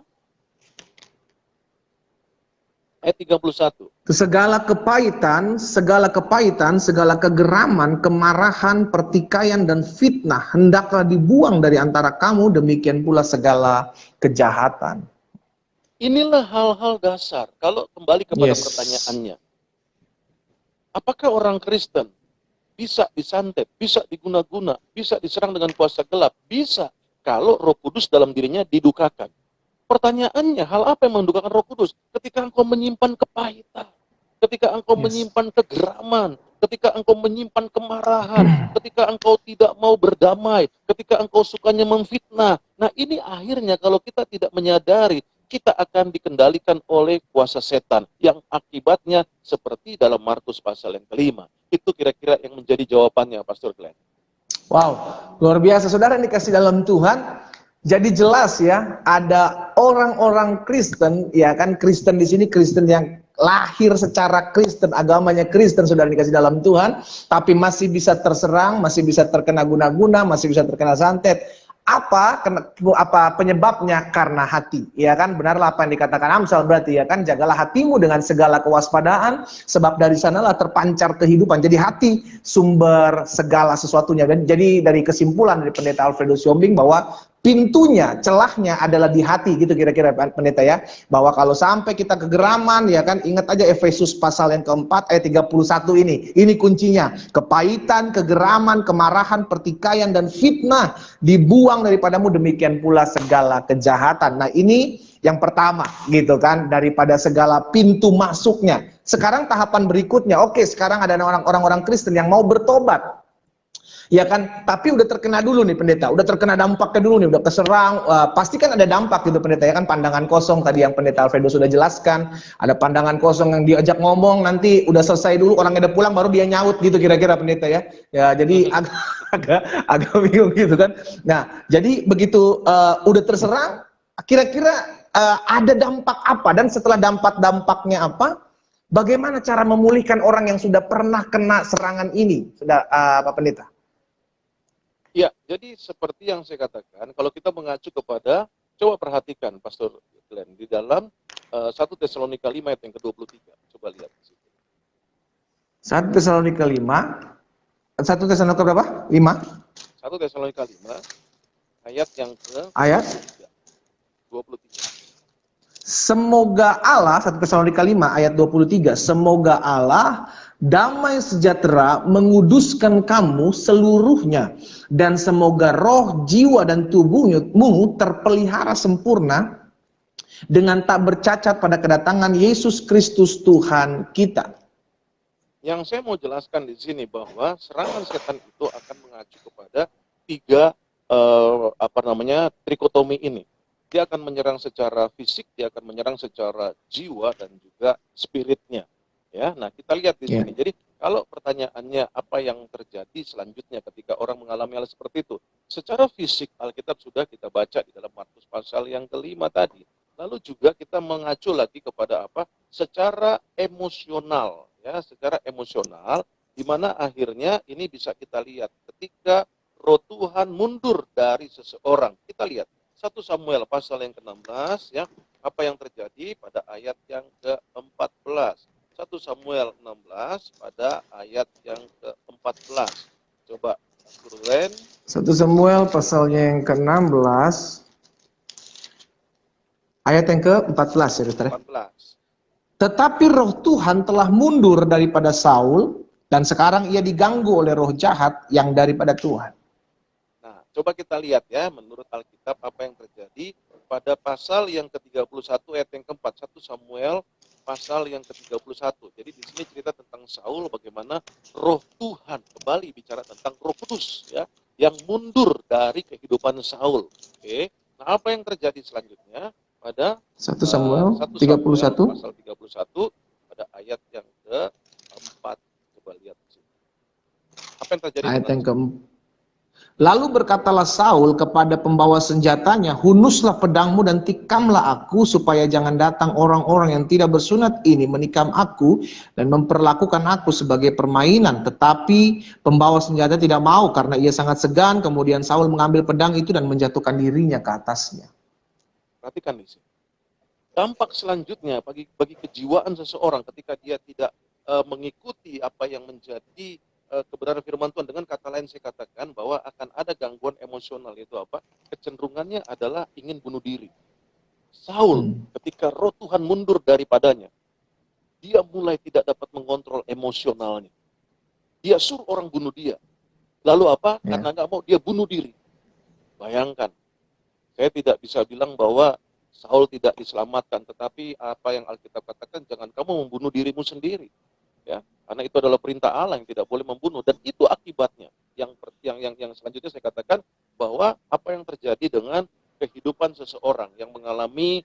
Ayat 31. Segala kepahitan, segala kegeraman, kemarahan, pertikaian, dan fitnah hendaklah dibuang dari antara kamu, demikian pula segala kejahatan. Inilah hal-hal dasar. Kalau kembali kepada pertanyaannya, apakah orang Kristen bisa disantet, bisa diguna-guna, bisa diserang dengan kuasa gelap? Bisa, kalau Roh Kudus dalam dirinya didukakan. Pertanyaannya, hal apa yang mendukakan Roh Kudus? Ketika engkau menyimpan kepahitan, ketika engkau menyimpan kegeraman, ketika engkau menyimpan kemarahan, ketika engkau tidak mau berdamai, ketika engkau sukanya memfitnah. Nah, ini akhirnya kalau kita tidak menyadari, kita akan dikendalikan oleh kuasa setan yang akibatnya seperti dalam Markus pasal yang ke-5. Itu kira-kira yang menjadi jawabannya, Pastor Glenn. Wow, luar biasa. Saudara yang dikasih dalam Tuhan, jadi jelas ya, ada orang-orang Kristen, ya kan, Kristen di sini Kristen yang lahir secara Kristen, agamanya Kristen, saudara dikasih dalam Tuhan, tapi masih bisa terserang, masih bisa terkena guna-guna, masih bisa terkena santet. Apa penyebabnya? Karena hati, ya kan? Benarlah apa yang dikatakan Amsal, berarti ya kan, jagalah hatimu dengan segala kewaspadaan, sebab dari sanalah terpancar kehidupan. Jadi hati sumber segala sesuatunya. Dan jadi dari kesimpulan dari Pendeta Alfredo Siombing bahwa pintunya, celahnya adalah di hati, gitu kira-kira Pendeta ya. Bahwa kalau sampai kita kegeraman, ya kan, ingat aja Efesus pasal yang keempat ayat 31 ini. Ini kuncinya. Kepahitan, kegeraman, kemarahan, pertikaian, dan fitnah dibuang daripadamu, demikian pula segala kejahatan. Nah, ini yang pertama, gitu kan, daripada segala pintu masuknya. Sekarang tahapan berikutnya, oke, sekarang ada orang-orang Kristen yang mau bertobat. Ya kan, tapi udah terkena dulu nih Pendeta, udah terkena dampaknya dulu nih, udah keserang, pasti kan ada dampak gitu Pendeta ya kan, pandangan kosong tadi yang Pendeta Alfredo sudah jelaskan, ada pandangan kosong yang diajak ngomong, nanti udah selesai dulu, orangnya udah pulang baru dia nyaut gitu kira-kira Pendeta ya, ya jadi agak bingung gitu kan. Nah, jadi begitu udah terserang, kira-kira ada dampak apa, dan setelah dampaknya apa, bagaimana cara memulihkan orang yang sudah pernah kena serangan ini, sudah Pak Pendeta? Ya, jadi seperti yang saya katakan, kalau kita mengacu kepada, coba perhatikan Pastor Glenn, di dalam 1 Tesalonika 5 ayat yang ke-23. Coba lihat di situ. 1 Tesalonika 5, 1 Tesalonika berapa? 5 1 Tesalonika 5 ayat yang ayat. ke-23. Semoga Allah, 1 Tesalonika 5 ayat 23, semoga Allah damai sejahtera menguduskan kamu seluruhnya, dan semoga roh, jiwa, dan tubuhmu terpelihara sempurna dengan tak bercacat pada kedatangan Yesus Kristus Tuhan kita. Yang saya mau jelaskan di sini bahwa serangan setan itu akan mengacu kepada tiga trikotomi ini. Dia akan menyerang secara fisik, dia akan menyerang secara jiwa dan juga spiritnya. Ya, nah kita lihat di sini. Jadi kalau pertanyaannya apa yang terjadi selanjutnya ketika orang mengalami hal seperti itu, secara fisik Alkitab sudah kita baca di dalam Markus pasal yang ke-5 tadi. Lalu juga kita mengacu lagi kepada apa? Secara emosional, ya, secara emosional, di mana akhirnya ini bisa kita lihat ketika roh Tuhan mundur dari seseorang. Kita lihat 1 Samuel pasal yang ke-16, ya, apa yang terjadi pada ayat yang ke-14. 1 Samuel 16 pada ayat yang ke-14. Coba Glenn. 1 Samuel pasalnya yang ke-16 ayat yang ke-14 ya, Dokter. 14. Tetapi roh Tuhan telah mundur daripada Saul, dan sekarang ia diganggu oleh roh jahat yang daripada Tuhan. Nah, coba kita lihat ya, menurut Alkitab apa yang terjadi pada pasal yang ke-31 ayat yang keempat, 1 Samuel pasal yang ke-31. Jadi di sini cerita tentang Saul, bagaimana roh Tuhan, kembali bicara tentang Roh Kudus, ya, yang mundur dari kehidupan Saul. Oke. Nah, apa yang terjadi selanjutnya pada 1 Samuel 1 Samuel 31 pasal 31 pada ayat yang ke-4. Coba lihat di sini. Apa yang terjadi ayat dengan yang ke-4. Lalu berkatalah Saul kepada pembawa senjatanya, hunuslah pedangmu dan tikamlah aku, supaya jangan datang orang-orang yang tidak bersunat ini menikam aku dan memperlakukan aku sebagai permainan. Tetapi pembawa senjata tidak mau karena ia sangat segan. Kemudian Saul mengambil pedang itu dan menjatuhkan dirinya ke atasnya. Perhatikan di sini. Dampak selanjutnya bagi kejiwaan seseorang ketika dia tidak mengikuti apa yang menjadi kebenaran firman Tuhan. Dengan kata lain saya katakan bahwa akan ada gangguan emosional, yaitu apa? Kecenderungannya adalah ingin bunuh diri. Saul ketika roh Tuhan mundur daripadanya, dia mulai tidak dapat mengontrol emosionalnya. Dia suruh orang bunuh dia. Lalu apa? Karena nggak mau, dia bunuh diri. Bayangkan, saya tidak bisa bilang bahwa Saul tidak diselamatkan, tetapi apa yang Alkitab katakan, jangan kamu membunuh dirimu sendiri. Ya, karena itu adalah perintah Allah yang tidak boleh membunuh, dan itu akibatnya. Yang selanjutnya saya katakan bahwa apa yang terjadi dengan kehidupan seseorang yang mengalami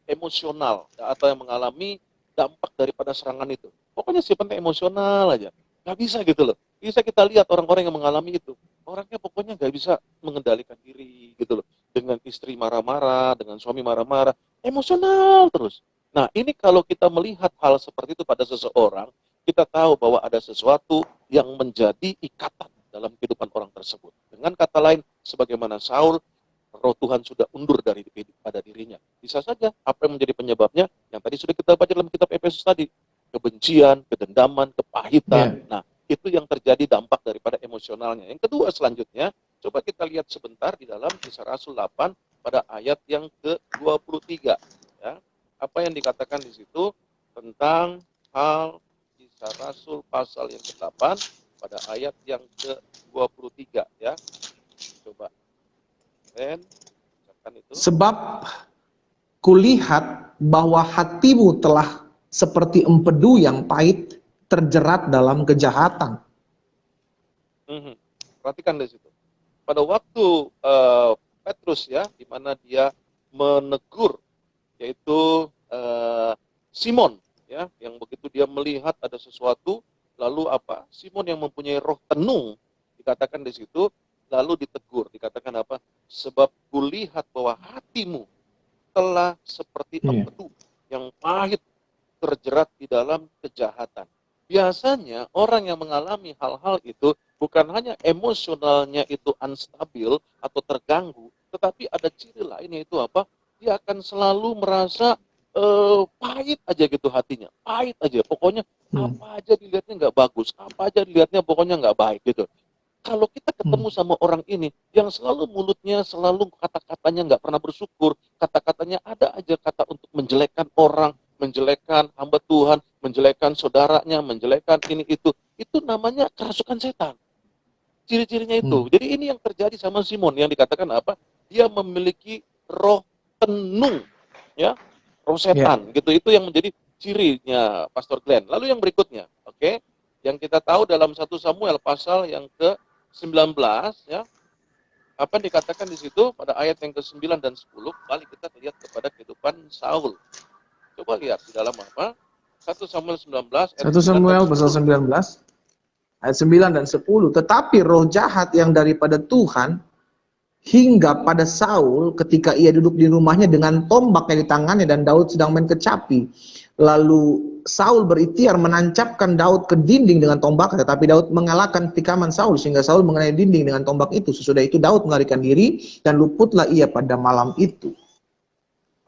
emosional, atau yang mengalami dampak daripada serangan itu. Pokoknya sih penting emosional aja. Nggak bisa gitu loh. Bisa kita lihat orang-orang yang mengalami itu. Orangnya pokoknya nggak bisa mengendalikan diri gitu loh. Dengan istri marah-marah, dengan suami marah-marah. Emosional terus. Nah, ini kalau kita melihat hal seperti itu pada seseorang, kita tahu bahwa ada sesuatu yang menjadi ikatan dalam kehidupan orang tersebut. Dengan kata lain, sebagaimana Saul, roh Tuhan sudah undur pada dirinya. Bisa saja apa yang menjadi penyebabnya, yang tadi sudah kita baca dalam kitab Efesus tadi. Kebencian, kedendaman, kepahitan. Nah, itu yang terjadi dampak daripada emosionalnya. Yang kedua selanjutnya, coba kita lihat sebentar di dalam Kisah Rasul 8 pada ayat yang ke-23. Ya. Apa yang dikatakan di situ tentang hal Kisah Rasul pasal yang ke-8 pada ayat yang ke-23, ya. Coba. Itu. Sebab kulihat bahwa hatimu telah seperti empedu yang pahit, terjerat dalam kejahatan. Perhatikan di situ. Pada waktu Petrus, ya, di mana dia menegur, yaitu Simon, ya, yang begitu dia melihat ada sesuatu, lalu apa? Simon yang mempunyai roh tenung, dikatakan di situ, lalu ditegur, dikatakan apa? Sebab kulihat bahwa hatimu telah seperti empedu yang pahit, terjerat di dalam kejahatan. Biasanya orang yang mengalami hal-hal itu bukan hanya emosionalnya itu unstabil atau terganggu, tetapi ada ciri lain yaitu apa? Dia akan selalu merasa pahit aja gitu hatinya, pahit aja. Pokoknya Hmm. apa aja dilihatnya nggak bagus, apa aja dilihatnya pokoknya nggak baik gitu. Kalau kita Hmm. ketemu sama orang ini yang selalu mulutnya selalu kata-katanya nggak pernah bersyukur, kata-katanya ada aja kata untuk menjelekkan orang, menjelekkan hamba Tuhan, menjelekkan saudaranya, menjelekkan ini itu namanya kerasukan setan. Ciri-cirinya Hmm. itu. Jadi ini yang terjadi sama Simon yang dikatakan apa? Dia memiliki roh tenung, ya, roh Ya. setan gitu. Itu yang menjadi cirinya Pastor Glenn. Lalu yang berikutnya, oke, yang kita tahu dalam 1 Samuel pasal yang ke-19, ya, apa yang dikatakan di situ pada ayat yang ke-9 dan 10, kembali kita lihat kepada kehidupan Saul. Coba lihat di dalam apa? 1 Samuel 19 ayat 1 9 dan Samuel pasal 10. 19 ayat 9 dan 10. Tetapi roh jahat yang daripada Tuhan hingga pada Saul ketika ia duduk di rumahnya dengan tombak yang di tangannya dan Daud sedang main kecapi. Lalu Saul berikhtiar menancapkan Daud ke dinding dengan tombak, tetapi Daud mengalahkan tikaman Saul sehingga Saul mengenai dinding dengan tombak itu. Sesudah itu Daud melarikan diri dan luputlah ia pada malam itu.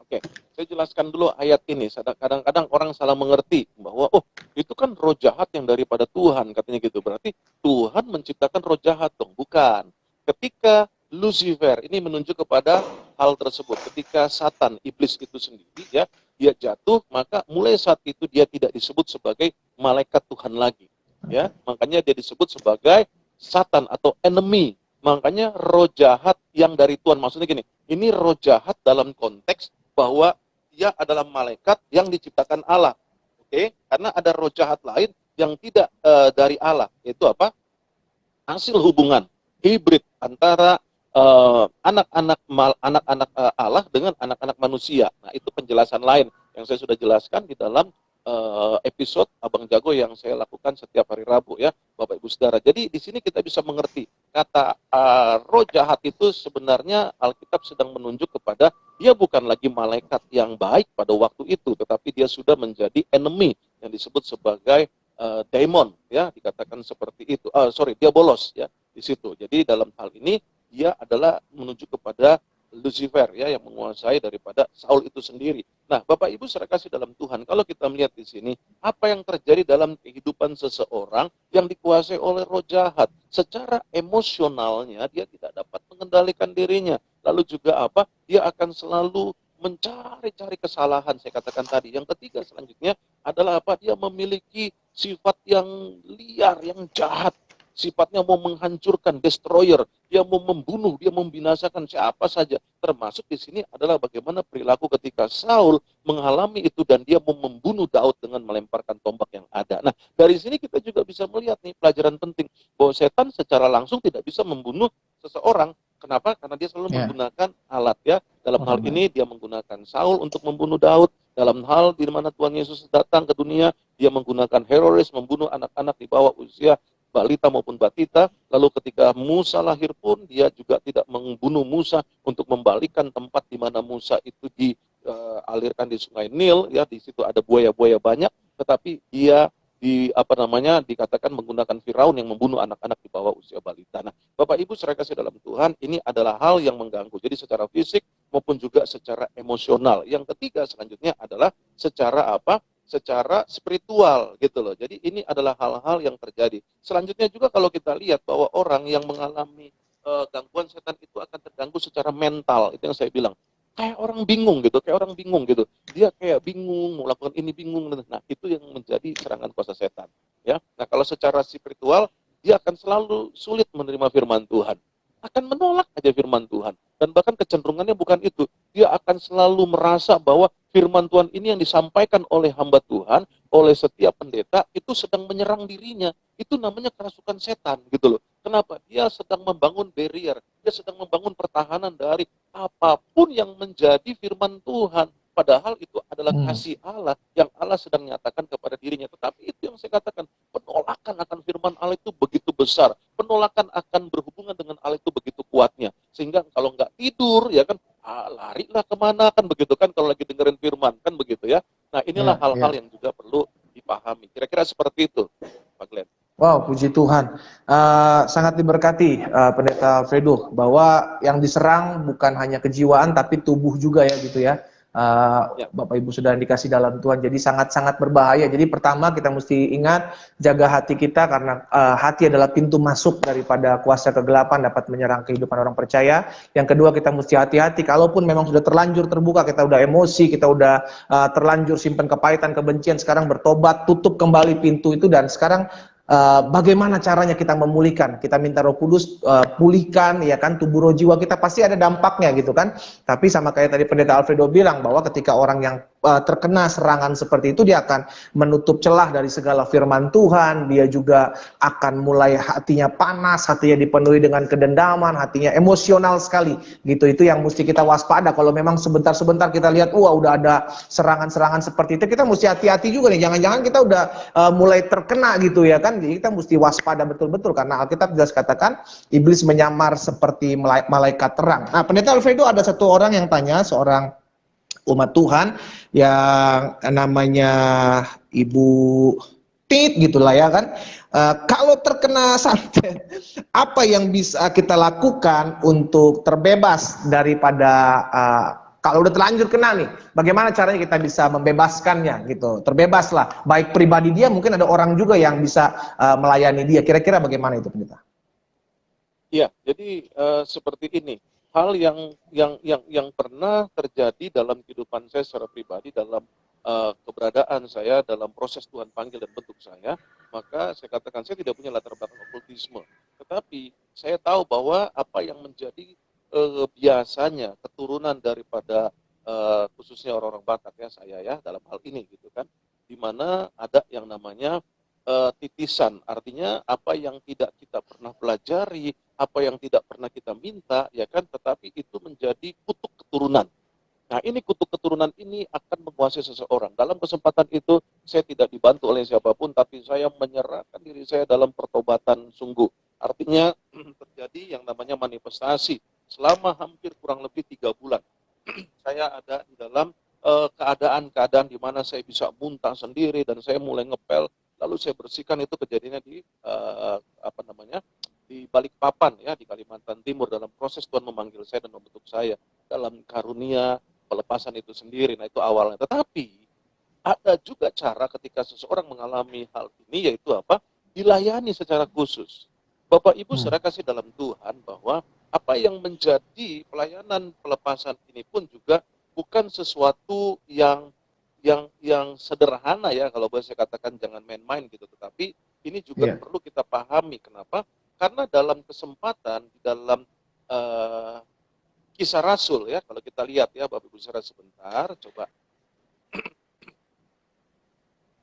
Oke, saya jelaskan dulu ayat ini. Kadang-kadang orang salah mengerti bahwa oh itu kan roh jahat yang daripada Tuhan katanya gitu. Berarti Tuhan menciptakan roh jahat dong? Bukan. Ketika Lucifer ini menunjuk kepada hal tersebut. Ketika Satan, iblis itu sendiri ya, dia jatuh, maka mulai saat itu dia tidak disebut sebagai malaikat Tuhan lagi. Ya, makanya dia disebut sebagai Satan atau enemy. Makanya roh jahat yang dari Tuhan, maksudnya gini, ini roh jahat dalam konteks bahwa dia adalah malaikat yang diciptakan Allah. Oke, karena ada roh jahat lain yang tidak dari Allah, yaitu apa? Hasil hubungan hibrid antara anak-anak Allah dengan anak-anak manusia. Nah, itu penjelasan lain yang saya sudah jelaskan di dalam episode Abang Jago yang saya lakukan setiap hari Rabu ya, Bapak Ibu Saudara. Jadi di sini kita bisa mengerti kata roh jahat itu sebenarnya Alkitab sedang menunjuk kepada dia bukan lagi malaikat yang baik pada waktu itu, tetapi dia sudah menjadi enemy yang disebut sebagai daemon ya, dikatakan seperti itu. Diabolos ya di situ. Jadi dalam hal ini dia adalah menuju kepada Lucifer ya yang menguasai daripada Saul itu sendiri. Nah, Bapak Ibu saudara kasih dalam Tuhan, kalau kita melihat di sini apa yang terjadi dalam kehidupan seseorang yang dikuasai oleh roh jahat, secara emosionalnya dia tidak dapat mengendalikan dirinya. Lalu juga apa? Dia akan selalu mencari-cari kesalahan, saya katakan tadi. Yang ketiga selanjutnya adalah apa? Dia memiliki sifat yang liar, yang jahat. Sifatnya mau menghancurkan, destroyer. Dia mau membunuh, dia membinasakan siapa saja. Termasuk di sini adalah bagaimana perilaku ketika Saul mengalami itu dan dia mau membunuh Daud dengan melemparkan tombak yang ada. Nah, dari sini kita juga bisa melihat nih pelajaran penting bahwa setan secara langsung tidak bisa membunuh seseorang. Kenapa? Karena dia selalu Ya. menggunakan alat ya. Dalam hal ini dia menggunakan Saul untuk membunuh Daud. Dalam hal di mana Tuhan Yesus datang ke dunia, dia menggunakan teroris, membunuh anak-anak di bawah usia balita maupun batita. Lalu ketika Musa lahir pun, dia juga tidak membunuh Musa untuk membalikan tempat di mana Musa itu dialirkan di Sungai Nil. Ya, di situ ada buaya-buaya banyak, tetapi dia dikatakan menggunakan Firaun yang membunuh anak-anak di bawah usia balita. Nah, Bapak Ibu saudara kasih dalam Tuhan, ini adalah hal yang mengganggu. Jadi secara fisik maupun juga secara emosional. Yang ketiga selanjutnya adalah secara apa? Secara spiritual gitu loh. Jadi ini adalah hal-hal yang terjadi. Selanjutnya juga kalau kita lihat bahwa orang yang mengalami gangguan setan itu akan terganggu secara mental. Itu yang saya bilang. Kayak orang bingung gitu, Dia kayak bingung, mau lakukan ini bingung. Nah, itu yang menjadi serangan kuasa setan. Ya. Nah, kalau secara spiritual, dia akan selalu sulit menerima firman Tuhan. Akan menolak aja firman Tuhan. Dan bahkan kecenderungannya bukan itu. Dia akan selalu merasa bahwa firman Tuhan ini yang disampaikan oleh hamba Tuhan, oleh setiap pendeta, itu sedang menyerang dirinya. Itu namanya kerasukan setan gitu loh. Kenapa? Dia sedang membangun barrier. Dia sedang membangun pertahanan dari apapun yang menjadi firman Tuhan. Padahal itu adalah kasih Allah yang Allah sedang nyatakan kepada dirinya. Tetapi itu yang saya katakan, penolakan akan firman Allah itu begitu besar. Penolakan akan berhubungan dengan Allah itu begitu kuatnya. Sehingga kalau nggak tidur, ya kan, larilah kemana, kan begitu kan, kalau lagi dengerin firman, kan begitu ya. Nah, inilah hal-hal yang juga perlu dipahami. Kira-kira seperti itu, Pak Glenn. Wow, puji Tuhan. Sangat diberkati Pendeta Alfredo bahwa yang diserang bukan hanya kejiwaan tapi tubuh juga ya gitu ya. Ya, Bapak Ibu sudah dikasih dalam Tuhan. Jadi sangat-sangat berbahaya. Jadi pertama kita mesti ingat jaga hati kita karena hati adalah pintu masuk daripada kuasa kegelapan dapat menyerang kehidupan orang percaya. Yang kedua kita mesti hati-hati kalaupun memang sudah terlanjur terbuka, kita udah emosi, kita udah terlanjur simpan kepahitan, kebencian, sekarang bertobat, tutup kembali pintu itu dan sekarang bagaimana caranya kita memulihkan? Kita minta Roh Kudus pulihkan, ya kan, tubuh roh jiwa kita pasti ada dampaknya gitu kan. Tapi sama kayak tadi Pendeta Alfredo bilang bahwa ketika orang yang terkena serangan seperti itu dia akan menutup celah dari segala firman Tuhan. Dia juga akan mulai hatinya panas, hatinya dipenuhi dengan kedendaman, hatinya emosional sekali. Gitu itu yang mesti kita waspada. Kalau memang sebentar-sebentar kita lihat, wah udah ada serangan-serangan seperti itu, kita mesti hati-hati juga nih. Jangan-jangan kita udah mulai terkena gitu ya kan. Jadi kita mesti waspada betul-betul karena Alkitab jelas katakan iblis menyamar seperti malaikat terang. Nah, Pendeta Alfredo ada satu orang yang tanya, seorang umat Tuhan yang namanya Ibu Tit gitulah ya kan. Kalau terkena santet, apa yang bisa kita lakukan untuk terbebas daripada kalau udah terlanjur kena nih, bagaimana caranya kita bisa membebaskannya gitu, terbebaslah. Baik pribadi dia, mungkin ada orang juga yang bisa melayani dia. Kira-kira bagaimana itu, Pendeta? iya. Jadi seperti ini. Hal yang pernah terjadi dalam kehidupan saya secara pribadi dalam keberadaan saya dalam proses Tuhan panggil dan bentuk saya, maka saya katakan saya tidak punya latar belakang okultisme. Tetapi saya tahu bahwa apa yang menjadi biasanya keturunan daripada khususnya orang-orang Batak ya saya ya dalam hal ini gitu kan, di mana ada yang namanya titisan, artinya apa yang tidak kita pernah pelajari, apa yang tidak pernah kita minta, ya kan, tetapi itu menjadi kutuk keturunan. Nah, ini kutuk keturunan ini akan menguasai seseorang. Dalam kesempatan itu, saya tidak dibantu oleh siapapun, tapi saya menyerahkan diri saya dalam pertobatan sungguh. Artinya, terjadi yang namanya manifestasi. Selama hampir kurang lebih 3 bulan, saya ada di dalam keadaan-keadaan di mana saya bisa muntah sendiri dan saya mulai ngepel. Lalu saya bersihkan, itu kejadiannya di apa namanya, di Balikpapan ya, di Kalimantan Timur, dalam proses Tuhan memanggil saya dan membentuk saya dalam karunia pelepasan itu sendiri. Nah, itu awalnya. Tetapi ada juga cara ketika seseorang mengalami hal ini, yaitu apa? Dilayani secara khusus. Bapak Ibu saudara kasih dalam Tuhan, bahwa apa yang menjadi pelayanan pelepasan ini pun juga bukan sesuatu yang sederhana ya, kalau boleh saya katakan, jangan main-main gitu. Tetapi ini juga perlu kita pahami. Kenapa? Karena dalam kesempatan di dalam Kisah Rasul ya, kalau kita lihat ya Bapak Ibu saudara sebentar, coba.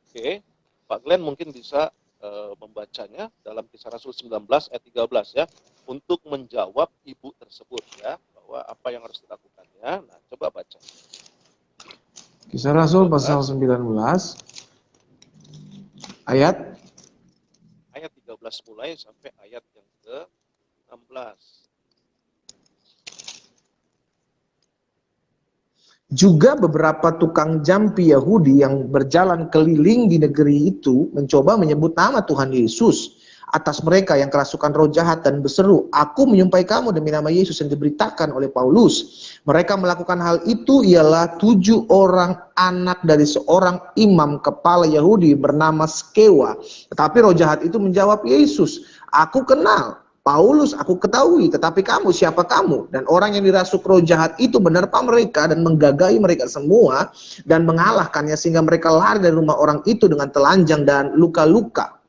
Oke, Pak Glenn mungkin bisa membacanya dalam Kisah Rasul 19 ayat 13 ya, untuk menjawab ibu tersebut ya, bahwa apa yang harus dilakukannya. Nah, coba baca. Kisah Rasul pasal 19 ayat 13 mulai sampai ayat yang ke-16. Juga beberapa tukang jampi Yahudi yang berjalan keliling di negeri itu mencoba menyebut nama Tuhan Yesus atas mereka yang kerasukan roh jahat dan berseru, "Aku menyumpai kamu demi nama Yesus yang diberitakan oleh Paulus." Mereka melakukan hal itu ialah 7 orang anak dari seorang imam kepala Yahudi bernama Skewa. Tetapi roh jahat itu menjawab Yesus, "Aku kenal Paulus, aku ketahui, tetapi kamu siapa kamu?" Dan orang yang dirasuk roh jahat itu menerpa mereka dan menggagahi mereka semua dan mengalahkannya sehingga mereka lari dari rumah orang itu dengan telanjang dan luka-luka.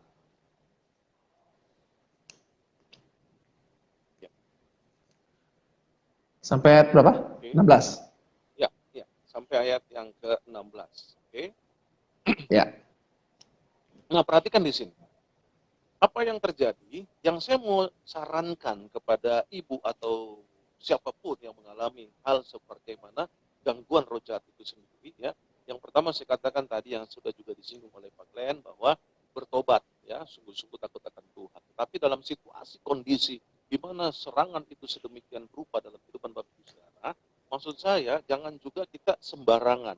Sampai ayat berapa? 16. Ya, sampai ayat yang ke-16. Oke. Ya. Nah, perhatikan di sini. Apa yang terjadi, yang saya mau sarankan kepada ibu atau siapapun yang mengalami hal seperti mana gangguan roh jahat itu sendiri ya. Yang pertama saya katakan tadi yang sudah juga disinggung oleh Pak Glenn, bahwa bertobat ya, sungguh-sungguh takut akan Tuhan. Tapi dalam situasi kondisi di mana serangan itu sedemikian berupa dalam kehidupan Bapak Ibu Saudara, maksud saya jangan juga kita sembarangan.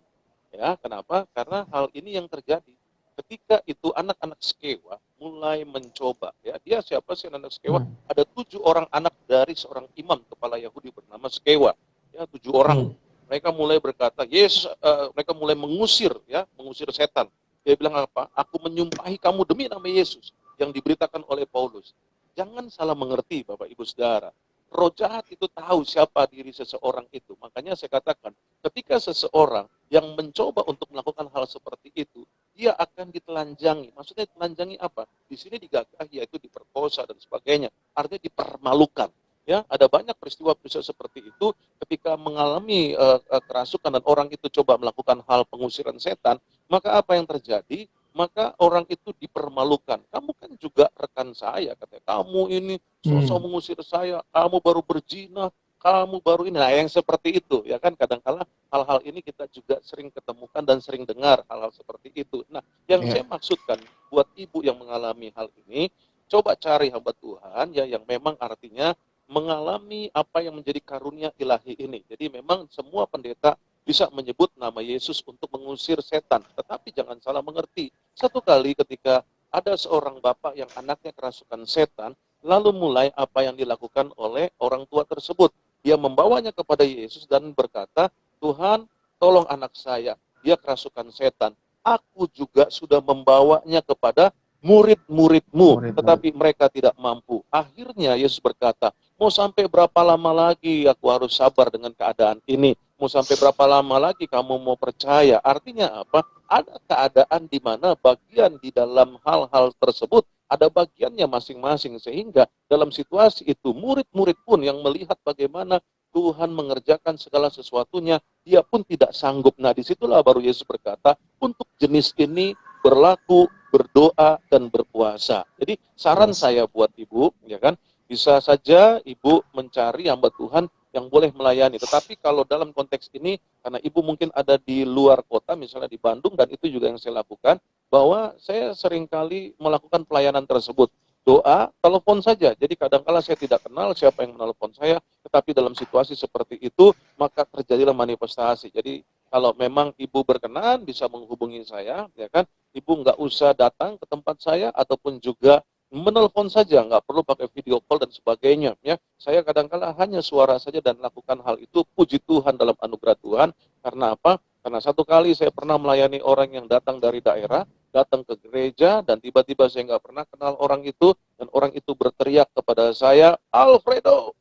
Ya, kenapa? Karena hal ini yang terjadi ketika itu anak-anak Skewa mulai mencoba. Ya, dia siapa sih anak Skewa? Hmm. Ada 7 orang anak dari seorang imam kepala Yahudi bernama Skewa. Ya, 7 orang. Mereka mulai berkata, Yesus, mereka mulai mengusir, ya, mengusir setan. Dia bilang apa? Aku menyumpahi kamu demi nama Yesus yang diberitakan oleh Paulus. Jangan salah mengerti, Bapak Ibu Saudara. Roh jahat itu tahu siapa diri seseorang itu. Makanya saya katakan, ketika seseorang yang mencoba untuk melakukan hal seperti itu, dia akan ditelanjangi. Maksudnya ditelanjangi apa? Di sini digagahi, yaitu diperkosa dan sebagainya. Artinya dipermalukan. Ya, ada banyak peristiwa-peristiwa seperti itu ketika mengalami kerasukan dan orang itu coba melakukan hal pengusiran setan, maka apa yang terjadi? Maka orang itu dipermalukan. Kamu kan juga rekan saya, katanya. Kamu ini sosok mengusir saya, kamu baru berzina, kamu baru ini. Nah, yang seperti itu, ya kan, kadang-kala hal-hal ini kita juga sering ketemukan dan sering dengar hal-hal seperti itu. Nah, yang saya maksudkan buat ibu yang mengalami hal ini, coba cari hamba Tuhan ya yang memang artinya mengalami apa yang menjadi karunia ilahi ini. Jadi memang semua pendeta bisa menyebut nama Yesus untuk mengusir setan. Tetapi jangan salah mengerti. Satu kali ketika ada seorang bapak yang anaknya kerasukan setan, lalu mulai apa yang dilakukan oleh orang tua tersebut. Dia membawanya kepada Yesus dan berkata, Tuhan, tolong anak saya, dia kerasukan setan. Aku juga sudah membawanya kepada murid-muridmu, tetapi mereka tidak mampu. Akhirnya Yesus berkata, mau sampai berapa lama lagi aku harus sabar dengan keadaan ini? Mau sampai berapa lama lagi kamu mau percaya? Artinya apa? Ada keadaan di mana bagian di dalam hal-hal tersebut ada bagiannya masing-masing, sehingga dalam situasi itu murid-murid pun yang melihat bagaimana Tuhan mengerjakan segala sesuatunya, dia pun tidak sanggup. Nah, disitulah baru Yesus berkata, untuk jenis ini berlaku, berdoa, dan berpuasa. Jadi saran saya buat ibu, ya kan, bisa saja ibu mencari hamba Tuhan yang boleh melayani. Tetapi kalau dalam konteks ini, karena ibu mungkin ada di luar kota, misalnya di Bandung, dan itu juga yang saya lakukan, bahwa saya seringkali melakukan pelayanan tersebut. Doa, telepon saja. Jadi kadang-kala saya tidak kenal siapa yang menelpon saya, tetapi dalam situasi seperti itu, maka terjadilah manifestasi. Jadi kalau memang ibu berkenan, bisa menghubungi saya, ya kan, ibu nggak usah datang ke tempat saya, ataupun juga menelpon saja, nggak perlu pakai video call dan sebagainya. Ya, saya kadang-kala hanya suara saja dan lakukan hal itu. Puji Tuhan dalam anugerah Tuhan. Karena apa? Karena satu kali saya pernah melayani orang yang datang dari daerah, datang ke gereja, dan tiba-tiba saya nggak pernah kenal orang itu, dan orang itu berteriak kepada saya, Alfredo,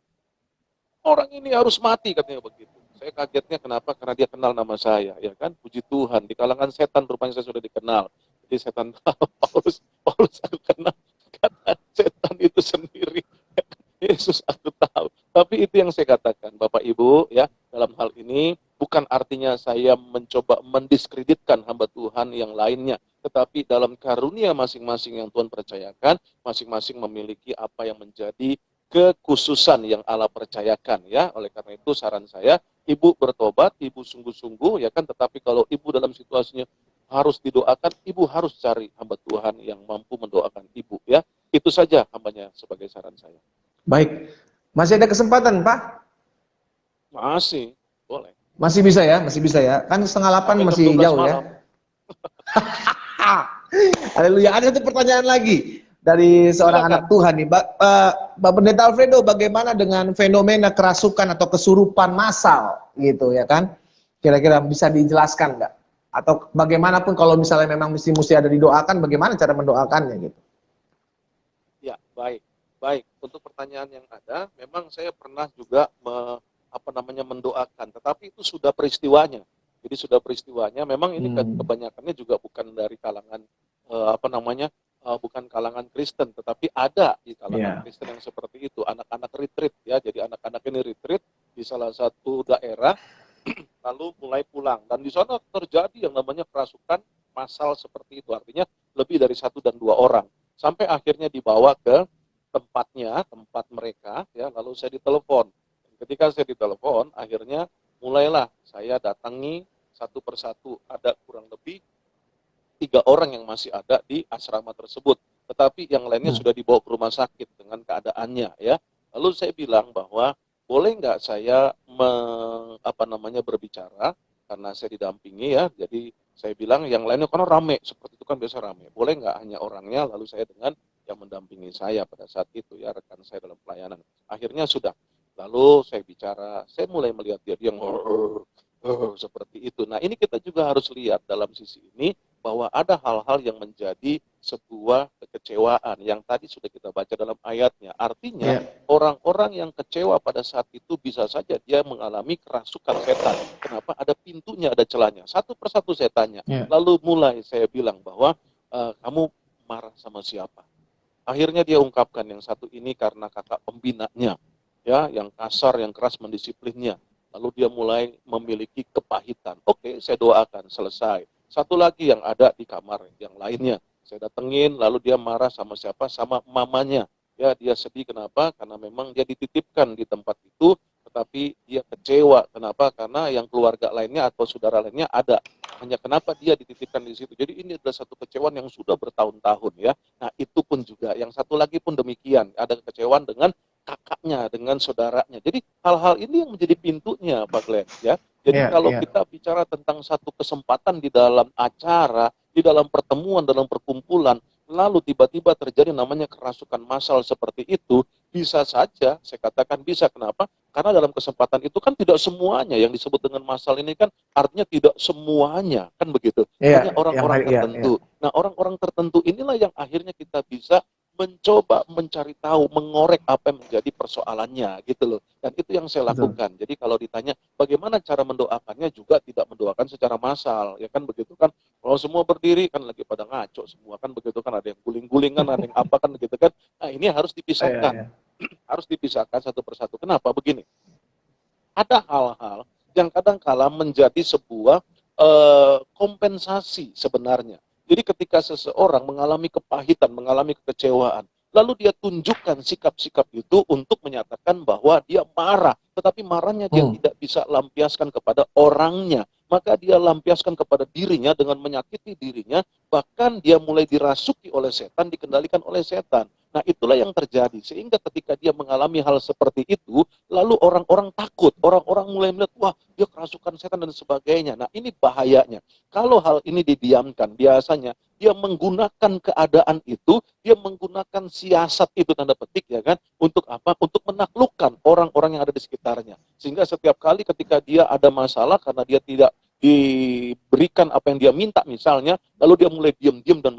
orang ini harus mati, katanya begitu. Saya kagetnya kenapa? Karena dia kenal nama saya, ya kan? Puji Tuhan, di kalangan setan rupanya saya sudah dikenal. Jadi setan tahu, Paulus aku kenal, kata setan itu sendiri. Yesus aku tahu. Tapi itu yang saya katakan, Bapak Ibu, ya, dalam hal ini bukan artinya saya mencoba mendiskreditkan hamba Tuhan yang lainnya, tetapi dalam karunia masing-masing yang Tuhan percayakan, masing-masing memiliki apa yang menjadi kekhususan yang Allah percayakan, ya. Oleh karena itu saran saya, ibu bertobat, ibu sungguh-sungguh, ya kan. Tetapi kalau ibu dalam situasinya harus didoakan, ibu harus cari hamba Tuhan yang mampu mendoakan ibu, ya. Itu saja hambanya sebagai saran saya. Baik. Masih ada kesempatan, Pak? Masih, boleh. Masih bisa ya? Masih bisa ya? Kan setengah 8 Sampai jam masih 12 jauh malam. ya? Haleluya. Ada satu pertanyaan lagi dari seorang Silakan. anak Tuhan nih, Pak Pendeta Alfredo, bagaimana dengan fenomena kerasukan atau kesurupan massal gitu ya kan? Kira-kira bisa dijelaskan nggak? Atau bagaimanapun kalau misalnya memang mesti ada didoakan, bagaimana cara mendoakannya gitu? Ya, baik. Baik, untuk pertanyaan yang ada, memang saya pernah juga mendoakan, tetapi itu sudah peristiwanya. Jadi sudah peristiwanya, memang ini kebanyakannya juga bukan dari kalangan bukan kalangan Kristen, tetapi ada di kalangan Kristen yang seperti itu, anak-anak retreat, ya. Jadi anak-anak ini retreat di salah satu daerah, lalu mulai pulang, dan di sana terjadi yang namanya kerasukan massal seperti itu, artinya lebih dari 1 dan 2 orang, sampai akhirnya dibawa ke tempat mereka, ya. Lalu saya ditelepon. Ketika saya ditelepon, akhirnya mulailah saya datangi satu persatu. Ada kurang lebih 3 orang yang masih ada di asrama tersebut, tetapi yang lainnya sudah dibawa ke rumah sakit dengan keadaannya, ya. Lalu saya bilang bahwa boleh nggak saya berbicara, karena saya didampingi, ya. Jadi saya bilang yang lainnya karena rame seperti itu, itu kan biasa rame. Boleh nggak hanya orangnya, lalu saya dengan yang mendampingi saya pada saat itu ya, rekan saya dalam pelayanan. Akhirnya sudah. Lalu saya bicara, saya mulai melihat dia yang seperti itu. Nah, ini kita juga harus lihat dalam sisi ini bahwa ada hal-hal yang menjadi sebuah kekecewaan yang tadi sudah kita baca dalam ayatnya. Artinya orang-orang yang kecewa pada saat itu bisa saja dia mengalami kerasukan setan. Kenapa? Ada pintunya, ada celahnya. Satu persatu saya tanya. Lalu mulai saya bilang bahwa kamu marah sama siapa? Akhirnya dia ungkapkan yang satu ini karena kakak pembinanya, ya, yang kasar, yang keras mendisiplinnya. Lalu dia mulai memiliki kepahitan. Oke, saya doakan, selesai. Satu lagi yang ada di kamar yang lainnya. Saya datengin, lalu dia marah sama siapa? Sama mamanya. Ya, dia sedih, kenapa? Karena memang dia dititipkan di tempat itu, tetapi dia kecewa. Kenapa? Karena yang keluarga lainnya atau saudara lainnya ada. Hanya kenapa dia dititipkan di situ. Jadi ini adalah satu kecewaan yang sudah bertahun-tahun ya. Nah, itu pun juga. Yang satu lagi pun demikian. Ada kekecewaan dengan kakaknya, dengan saudaranya. Jadi hal-hal ini yang menjadi pintunya, Pak Glenn, ya. Jadi kalau kita bicara tentang satu kesempatan di dalam acara, di dalam pertemuan, dalam perkumpulan, lalu tiba-tiba terjadi namanya kerasukan massal seperti itu, bisa saja, saya katakan bisa. Kenapa? Karena dalam kesempatan itu kan tidak semuanya yang disebut dengan massal ini kan artinya tidak semuanya, kan begitu. Hanya orang-orang tertentu. Nah, orang-orang tertentu inilah yang akhirnya kita bisa mencoba mencari tahu, mengorek apa yang menjadi persoalannya gitu loh. Dan itu yang saya lakukan. Jadi kalau ditanya bagaimana cara mendoakannya, juga tidak mendoakan secara massal, ya kan begitu kan. Kalau semua berdiri kan lagi pada ngaco semua kan begitu kan, ada yang guling-gulingan, ada yang apa kan begitu kan. Nah, ini harus dipisahkan. Harus dipisahkan satu persatu. Kenapa? Begini. Ada hal-hal yang kadang-kala menjadi sebuah kompensasi sebenarnya. Jadi ketika seseorang mengalami kepahitan, mengalami kekecewaan, lalu dia tunjukkan sikap-sikap itu untuk menyatakan bahwa dia marah, tetapi marahnya dia tidak bisa lampiaskan kepada orangnya, maka dia lampiaskan kepada dirinya dengan menyakiti dirinya, bahkan dia mulai dirasuki oleh setan, dikendalikan oleh setan. Nah, itulah yang terjadi. Sehingga ketika dia mengalami hal seperti itu, lalu orang-orang takut. Orang-orang mulai melihat, wah, dia kerasukan setan dan sebagainya. Nah, ini bahayanya. Kalau hal ini didiamkan, biasanya dia menggunakan keadaan itu, dia menggunakan siasat itu, tanda petik, ya kan? Untuk apa? Untuk menaklukkan orang-orang yang ada di sekitarnya. Sehingga setiap kali ketika dia ada masalah, karena dia tidak diberikan apa yang dia minta misalnya, lalu dia mulai diam-diam dan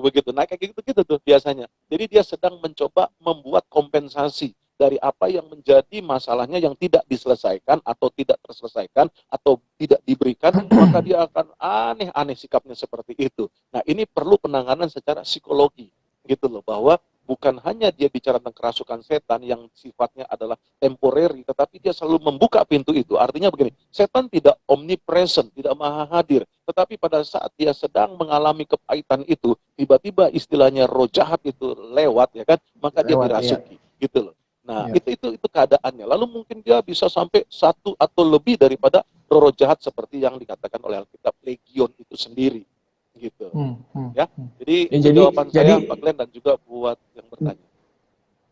begitu. Nah, kayak gitu-gitu tuh biasanya. Jadi dia sedang mencoba membuat kompensasi dari apa yang menjadi masalahnya yang tidak diselesaikan atau tidak terselesaikan atau tidak diberikan, maka dia akan aneh-aneh sikapnya seperti itu. Nah, ini perlu penanganan secara psikologi gitu loh, bahwa bukan hanya dia bicara tentang kerasukan setan yang sifatnya adalah temporary, tetapi dia selalu membuka pintu itu. Artinya begini, setan tidak omnipresent, tidak maha hadir, tetapi pada saat dia sedang mengalami kepahitan itu, tiba-tiba istilahnya roh jahat itu lewat, ya kan, maka dia dirasuki, gitu loh. Nah, itu keadaannya. Lalu mungkin dia bisa sampai satu atau lebih daripada roh jahat seperti yang dikatakan oleh Alkitab, legion itu sendiri. Gitu. Ya. Jadi jawaban saya Pak Glenn dan juga buat yang bertanya.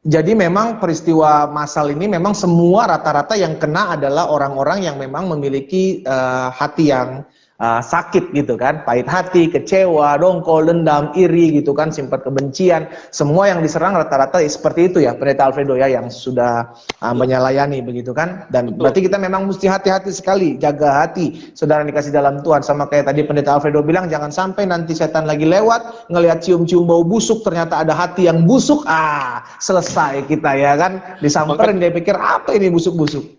Jadi memang peristiwa massal ini memang semua rata-rata yang kena adalah orang-orang yang memang memiliki hati yang sakit gitu kan, pahit hati, kecewa, dongkol, dendam, iri gitu kan, simpan kebencian, semua yang diserang rata-rata seperti itu ya, Pendeta Alfredo ya, yang sudah menyalayani begitu kan. Dan berarti kita memang mesti hati-hati sekali, jaga hati saudara yang dikasih dalam Tuhan. Sama kayak tadi Pendeta Alfredo bilang, jangan sampai nanti setan lagi lewat ngelihat cium-cium bau busuk, ternyata ada hati yang busuk, selesai kita ya kan, disamperin, dia pikir apa ini busuk-busuk.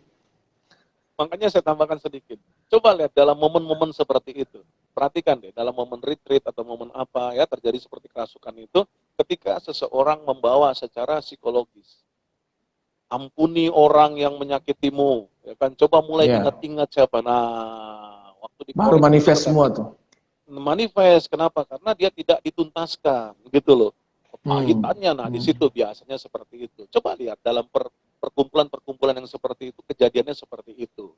Makanya saya tambahkan sedikit. Coba lihat dalam momen-momen seperti itu. Perhatikan deh, dalam momen retreat atau momen apa ya terjadi seperti kerasukan itu, ketika seseorang membawa secara psikologis. Ampuni orang yang menyakitimu, ya kan? Coba mulai ingat-ingat siapa. Nah, waktu di baru manifest semua tuh. Manifest, kenapa? Karena dia tidak dituntaskan, gitu loh. Kepahitannya, nah di situ biasanya seperti itu. Coba lihat dalam perkumpulan-perkumpulan yang seperti itu, kejadiannya seperti itu.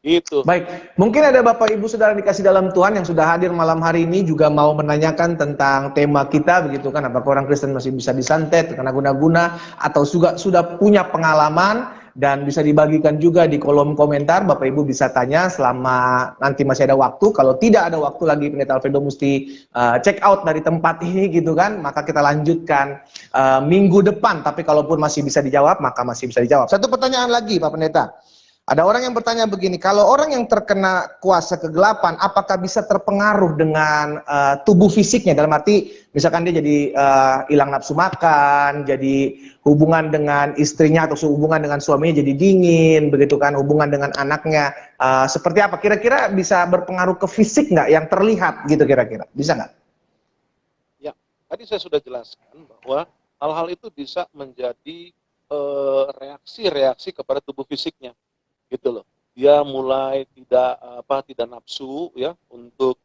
Gitu. Baik, mungkin ada Bapak Ibu Saudara dikasih dalam Tuhan yang sudah hadir malam hari ini juga mau menanyakan tentang tema kita begitu kan, apakah orang Kristen masih bisa disantet karena guna-guna, atau juga sudah punya pengalaman dan bisa dibagikan juga di kolom komentar. Bapak Ibu bisa tanya selama nanti masih ada waktu. Kalau tidak ada waktu lagi, Pendeta Alfredo mesti check out dari tempat ini gitu kan, maka kita lanjutkan minggu depan. Tapi kalaupun masih bisa dijawab, maka masih bisa dijawab. Satu pertanyaan lagi Pak Pendeta. Ada orang yang bertanya begini, kalau orang yang terkena kuasa kegelapan, apakah bisa terpengaruh dengan tubuh fisiknya? Dalam arti, misalkan dia jadi hilang nafsu makan, jadi hubungan dengan istrinya atau hubungan dengan suaminya jadi dingin, begitu kan, hubungan dengan anaknya. Seperti apa? Kira-kira bisa berpengaruh ke fisik nggak yang terlihat gitu kira-kira? Bisa nggak? Ya, tadi saya sudah jelaskan bahwa hal-hal itu bisa menjadi reaksi-reaksi kepada tubuh fisiknya. Gitu loh, dia mulai tidak nafsu ya untuk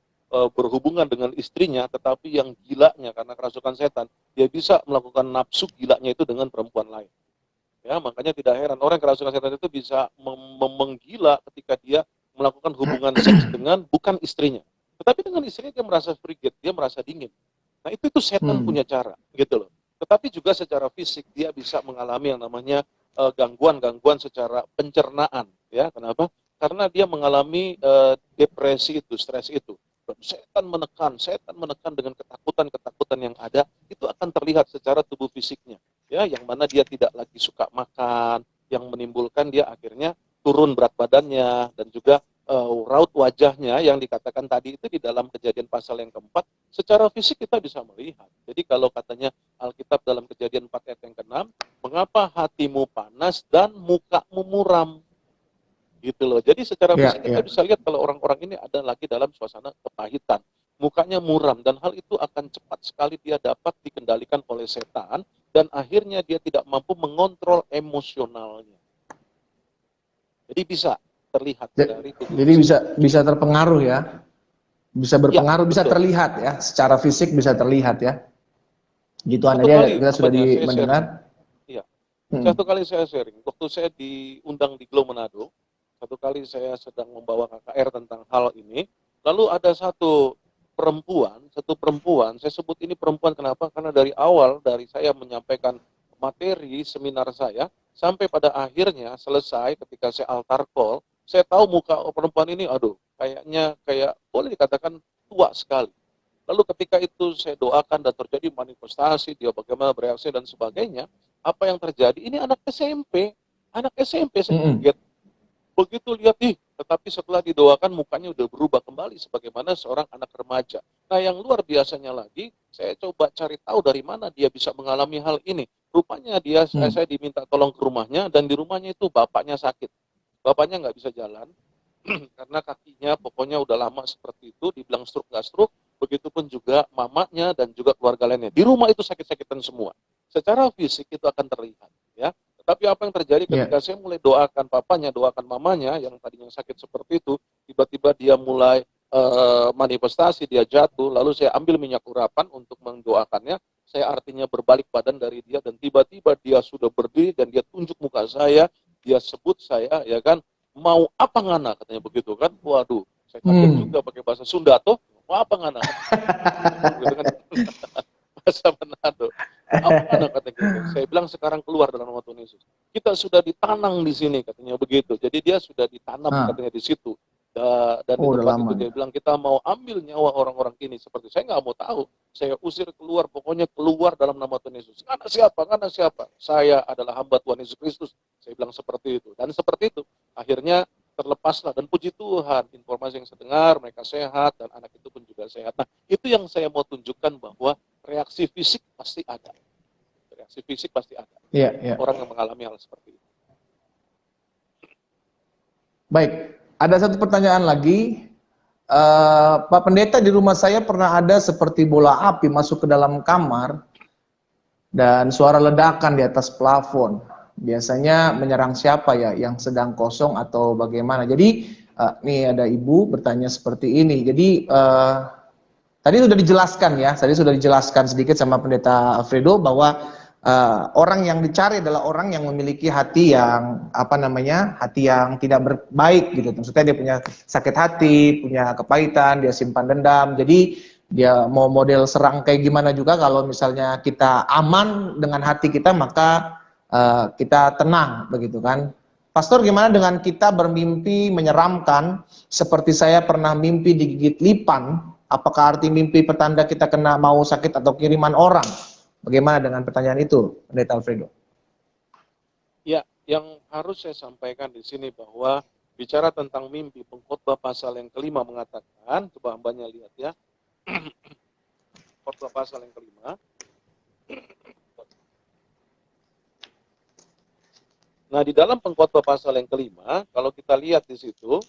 berhubungan dengan istrinya, tetapi yang gilanya karena kerasukan setan, dia bisa melakukan nafsu gilanya itu dengan perempuan lain. Ya, makanya tidak heran orang kerasukan setan itu bisa menggila ketika dia melakukan hubungan seks dengan bukan istrinya, tetapi dengan istrinya dia merasa frigid, dia merasa dingin. Nah itu setan punya cara, gitu loh. Tetapi juga secara fisik dia bisa mengalami yang namanya gangguan-gangguan secara pencernaan, ya. Kenapa? Karena dia mengalami depresi itu, stres itu. Dan setan menekan dengan ketakutan yang ada, itu akan terlihat secara tubuh fisiknya, ya, yang mana dia tidak lagi suka makan, yang menimbulkan dia akhirnya turun berat badannya, dan juga raut wajahnya yang dikatakan tadi itu di dalam Kejadian pasal yang keempat, secara fisik kita bisa melihat. Jadi kalau katanya Alkitab dalam Kejadian 4 ayat yang ke-6, mengapa hatimu panas dan mukamu muram? Gitu loh. Jadi secara fisik kita bisa lihat kalau orang-orang ini ada lagi dalam suasana kepahitan. Mukanya muram, dan hal itu akan cepat sekali dia dapat dikendalikan oleh setan, dan akhirnya dia tidak mampu mengontrol emosionalnya. Jadi bisa terlihat dari tubuh. Jadi bisa terpengaruh ya, bisa berpengaruh, ya, bisa terlihat ya, secara fisik bisa terlihat ya. Gitu Anda kita sudah mendengar. Iya. Satu kali saya sharing, waktu saya diundang di Glo Manado, satu kali saya sedang membawa KKR tentang hal ini, lalu ada satu perempuan, saya sebut ini perempuan kenapa? Karena dari awal, dari saya menyampaikan materi seminar saya, sampai pada akhirnya selesai ketika saya altar call, saya tahu muka perempuan ini, kayak boleh dikatakan tua sekali. Lalu ketika itu saya doakan dan terjadi manifestasi, dia bagaimana bereaksi dan sebagainya, apa yang terjadi? Ini anak SMP saya kaget. Begitu lihat, tetapi setelah didoakan mukanya udah berubah kembali sebagaimana seorang anak remaja. Nah yang luar biasanya lagi, saya coba cari tahu dari mana dia bisa mengalami hal ini. Rupanya saya diminta tolong ke rumahnya, dan di rumahnya itu bapaknya sakit. Bapaknya nggak bisa jalan, karena kakinya pokoknya udah lama seperti itu, dibilang stroke nggak stroke, begitupun juga mamanya dan juga keluarga lainnya. Di rumah itu sakit-sakitan semua. Secara fisik itu akan terlihat, ya. Tetapi apa yang terjadi ketika saya mulai doakan papanya, doakan mamanya yang tadinya sakit seperti itu, tiba-tiba dia mulai manifestasi, dia jatuh, lalu saya ambil minyak urapan untuk mendoakannya, saya artinya berbalik badan dari dia, dan tiba-tiba dia sudah berdiri dan dia tunjuk muka saya, dia sebut saya, ya kan, mau apa ngana, katanya begitu kan. Waduh, saya kaget juga pakai bahasa Sunda tuh, mau apa ngana, gitu kan. Bahasa Manado, apa ngana, katanya gitu. Saya bilang sekarang keluar dalam nama Tuhan Yesus, kita sudah ditanam di sini, katanya begitu. Jadi dia sudah ditanam katanya di situ, dan di tempat itu dia bilang kita mau ambil nyawa orang-orang ini. Seperti saya nggak mau tahu, saya usir keluar, pokoknya keluar dalam nama Tuhan Yesus. Karena siapa? Saya adalah hamba Tuhan Yesus Kristus. Saya bilang seperti itu, dan seperti itu akhirnya terlepaslah, dan puji Tuhan informasi yang saya dengar mereka sehat, dan anak itu pun juga sehat. Nah itu yang saya mau tunjukkan, bahwa reaksi fisik pasti ada, orang yang mengalami hal seperti itu. Baik, ada satu pertanyaan lagi. Pak Pendeta, di rumah saya pernah ada seperti bola api masuk ke dalam kamar dan suara ledakan di atas plafon. Biasanya menyerang siapa ya, yang sedang kosong atau bagaimana? Jadi nih ada ibu bertanya seperti ini. Jadi tadi sudah dijelaskan sedikit sama Pendeta Alfredo bahwa orang yang dicari adalah orang yang memiliki hati yang hati yang tidak baik gitu. Maksudnya dia punya sakit hati, punya kepahitan, dia simpan dendam. Jadi dia mau model serang kayak gimana juga, kalau misalnya kita aman dengan hati kita, maka kita tenang begitu kan. Pastor, gimana dengan kita bermimpi menyeramkan, seperti saya pernah mimpi digigit lipan? Apakah arti mimpi pertanda kita kena mau sakit atau kiriman orang? Bagaimana dengan pertanyaan itu, Pendeta Alfredo? Ya, yang harus saya sampaikan di sini bahwa bicara tentang mimpi, Pengkhotbah pasal yang kelima mengatakan, coba hambanya lihat ya, Pengkhotbah pasal yang kelima. Nah, di dalam Pengkhotbah pasal yang kelima, kalau kita lihat di situ,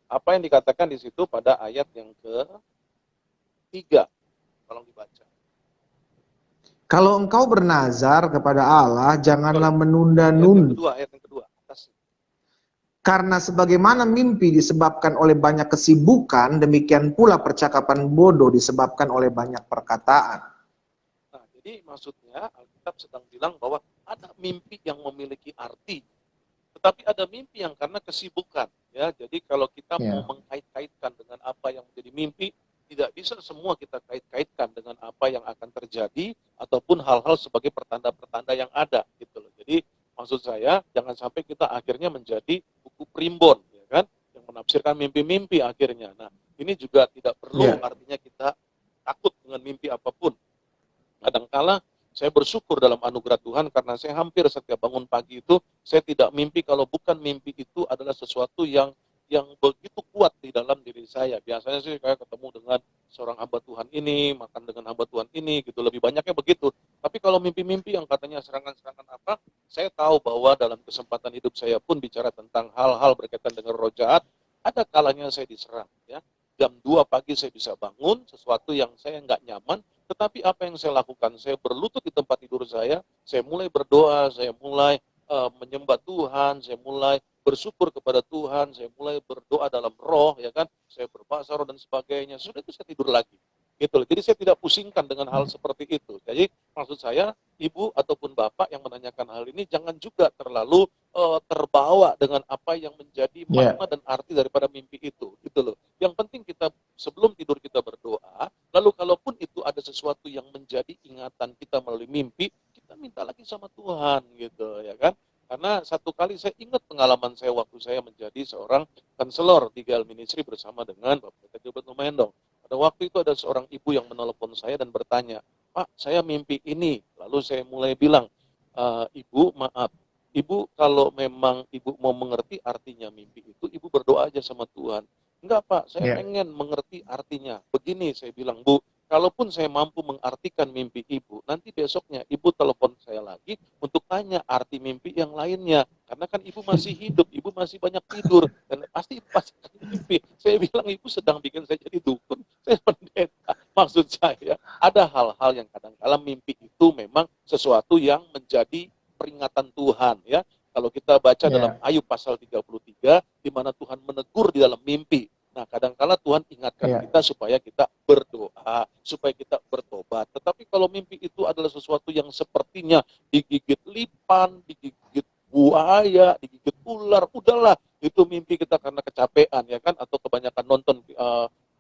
apa yang dikatakan di situ pada ayat yang ke-3, tolong dibaca. Kalau engkau bernazar kepada Allah, janganlah Ayat menunda-nunda. ayat yang kedua, atas. Karena sebagaimana mimpi disebabkan oleh banyak kesibukan, demikian pula percakapan bodoh disebabkan oleh banyak perkataan. Nah, jadi maksudnya Alkitab sedang bilang bahwa ada mimpi yang memiliki arti, tetapi ada mimpi yang karena kesibukan. Ya, jadi kalau kita mau mengkait-kaitkan dengan apa yang menjadi mimpi, tidak bisa semua kita kait-kaitkan dengan apa yang akan terjadi ataupun hal-hal sebagai pertanda-pertanda yang ada, gitu loh. Jadi maksud saya jangan sampai kita akhirnya menjadi buku primbon, ya kan, yang menafsirkan mimpi-mimpi akhirnya. Nah, ini juga tidak perlu artinya kita takut dengan mimpi apapun. Kadangkala saya bersyukur dalam anugerah Tuhan karena saya hampir setiap bangun pagi itu saya tidak mimpi kalau bukan mimpi itu adalah sesuatu yang begitu kuat di dalam diri saya. Biasanya sih kayak ketemu dengan seorang hamba Tuhan ini, makan dengan hamba Tuhan ini, gitu. Lebih banyaknya begitu. Tapi kalau mimpi-mimpi yang katanya serangan-serangan apa, saya tahu bahwa dalam kesempatan hidup saya pun bicara tentang hal-hal berkaitan dengan roh jahat, ada kalanya saya diserang. Ya. Jam 2 pagi saya bisa bangun, sesuatu yang saya nggak nyaman, tetapi apa yang saya lakukan? Saya berlutut di tempat tidur saya mulai berdoa, saya mulai menyembah Tuhan, saya mulai bersyukur kepada Tuhan, saya mulai berdoa dalam roh, ya kan, saya berbahasa roh dan sebagainya. Sudah itu saya tidur lagi, gitu loh. Jadi saya tidak pusingkan dengan hal seperti itu. Jadi maksud saya, ibu ataupun bapak yang menanyakan hal ini jangan juga terlalu terbawa dengan apa yang menjadi makna dan arti daripada mimpi itu, gitu loh. Yang penting kita sebelum tidur kita berdoa, lalu kalaupun itu ada sesuatu yang menjadi ingatan kita melalui mimpi, kita minta lagi sama Tuhan, gitu, ya kan. Karena satu kali saya ingat pengalaman saya waktu saya menjadi seorang konselor di GL Ministry bersama dengan Bapak Gilbert Numendong. Pada waktu itu ada seorang ibu yang menelepon saya dan bertanya, Pak, saya mimpi ini. Lalu saya mulai bilang, Ibu, maaf, Ibu kalau memang Ibu mau mengerti artinya mimpi itu, Ibu berdoa aja sama Tuhan. Enggak, Pak, saya pengen mengerti artinya. Begini saya bilang, Bu, kalaupun saya mampu mengartikan mimpi Ibu, nanti besoknya Ibu telepon saya lagi untuk tanya arti mimpi yang lainnya. Karena kan Ibu masih hidup, Ibu masih banyak tidur, dan pasti mimpi. Saya bilang, Ibu sedang bikin saya jadi dukun, saya pendeta. Maksud saya, ada hal-hal yang kadang-kala mimpi itu memang sesuatu yang menjadi peringatan Tuhan, ya. Kalau kita baca dalam Ayub pasal 33, di mana Tuhan menegur di dalam mimpi. Nah, kadang-kala Tuhan ingatkan kita supaya kita berdoa, supaya kita bertobat. Tetapi kalau mimpi itu adalah sesuatu yang sepertinya digigit lipan, digigit buaya, digigit ular, udahlah, itu mimpi kita karena kecapean, ya kan, atau kebanyakan nonton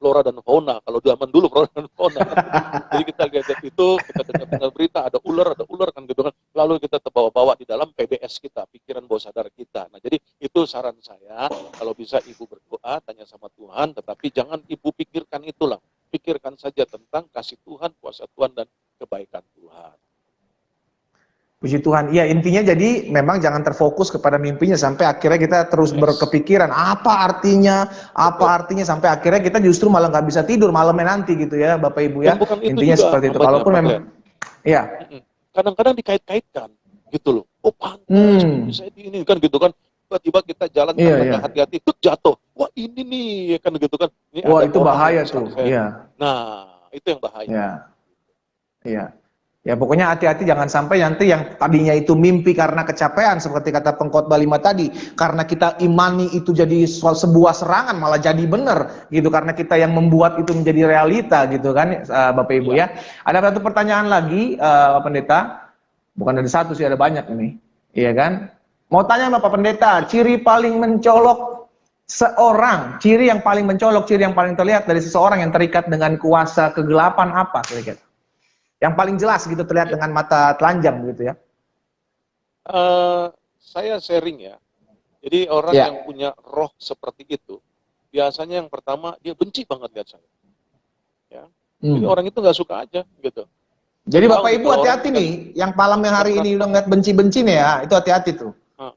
flora dan fauna. Kalau zaman dulu flora dan fauna, jadi kita lihat itu, kita dengar berita ada ular kan gitu kan, lalu kita terbawa-bawa di dalam PBS kita, pikiran bawah sadar kita. Nah, jadi itu saran saya, kalau bisa ibu berdoa, tanya sama Tuhan, tetapi jangan ibu pikirkan itulah, pikirkan saja tentang kasih Tuhan, kuasa Tuhan, dan kebaikan Tuhan. Puji Tuhan. Iya, intinya jadi memang jangan terfokus kepada mimpinya sampai akhirnya kita terus berkepikiran apa artinya sampai akhirnya kita justru malah nggak bisa tidur malamnya nanti gitu ya, Bapak Ibu ya. Intinya juga, seperti itu. Kalaupun memang ya. Kadang-kadang dikait-kaitkan gitu loh. Oh, pantas saya ini kan gitu kan. Tiba-tiba kita jalan karena hati-hati itu jatuh. Wah, ini nih kan gitu kan. Ini wah, itu bahaya tuh. Iya. Nah, itu yang bahaya. Iya. Ya pokoknya hati-hati jangan sampai nanti yang tadinya itu mimpi karena kecapean seperti kata Pengkhotbah 5 tadi, karena kita imani itu jadi sebuah serangan malah jadi benar gitu karena kita yang membuat itu menjadi realita gitu kan, Bapak Ibu ya. Ada satu pertanyaan lagi, Pendeta. Bukan ada satu sih, ada banyak ini. Iya kan? Mau tanya Bapak Pendeta, ciri paling mencolok seorang, ciri yang paling mencolok, ciri yang paling terlihat dari seseorang yang terikat dengan kuasa kegelapan apa kira-kira? Yang paling jelas gitu terlihat dengan mata telanjang gitu ya. Saya sharing ya. Jadi orang Ya. yang punya roh seperti itu, biasanya yang pertama dia benci banget lihat saya. Ya. Jadi Hmm. orang itu nggak suka aja gitu. Saya Jadi tahu Bapak nih Ibu kalau orang hati-hati itu kan nih, yang malam yang sudah hari ini merasa, udah ngeliat benci-benci nih ya, itu hati-hati tuh. "Ah,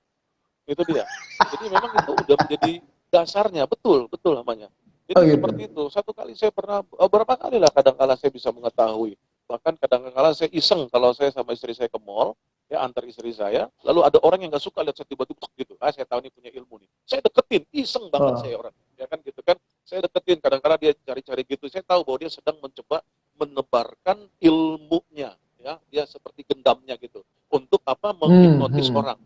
itu dia." Jadi memang itu udah menjadi dasarnya, betul, betul namanya. Oh Jadi gitu. seperti itu. Satu kali saya pernah, berapa kali lah kadang-kala saya bisa mengetahui. Bahkan kadang-kala saya iseng kalau saya sama istri saya ke mall, ya antar istri saya, lalu ada orang yang nggak suka lihat saya tiba-tiba tok gitu. Ah, saya tahu nih punya ilmu nih. Saya deketin, iseng banget Oh. saya orang. Ya kan gitu kan. Saya deketin, kadang-kala dia cari-cari gitu. Saya tahu bahwa dia sedang mencoba menebarkan ilmunya, ya. Dia seperti gendamnya gitu. Untuk apa? Menghipnotis Hmm. orang.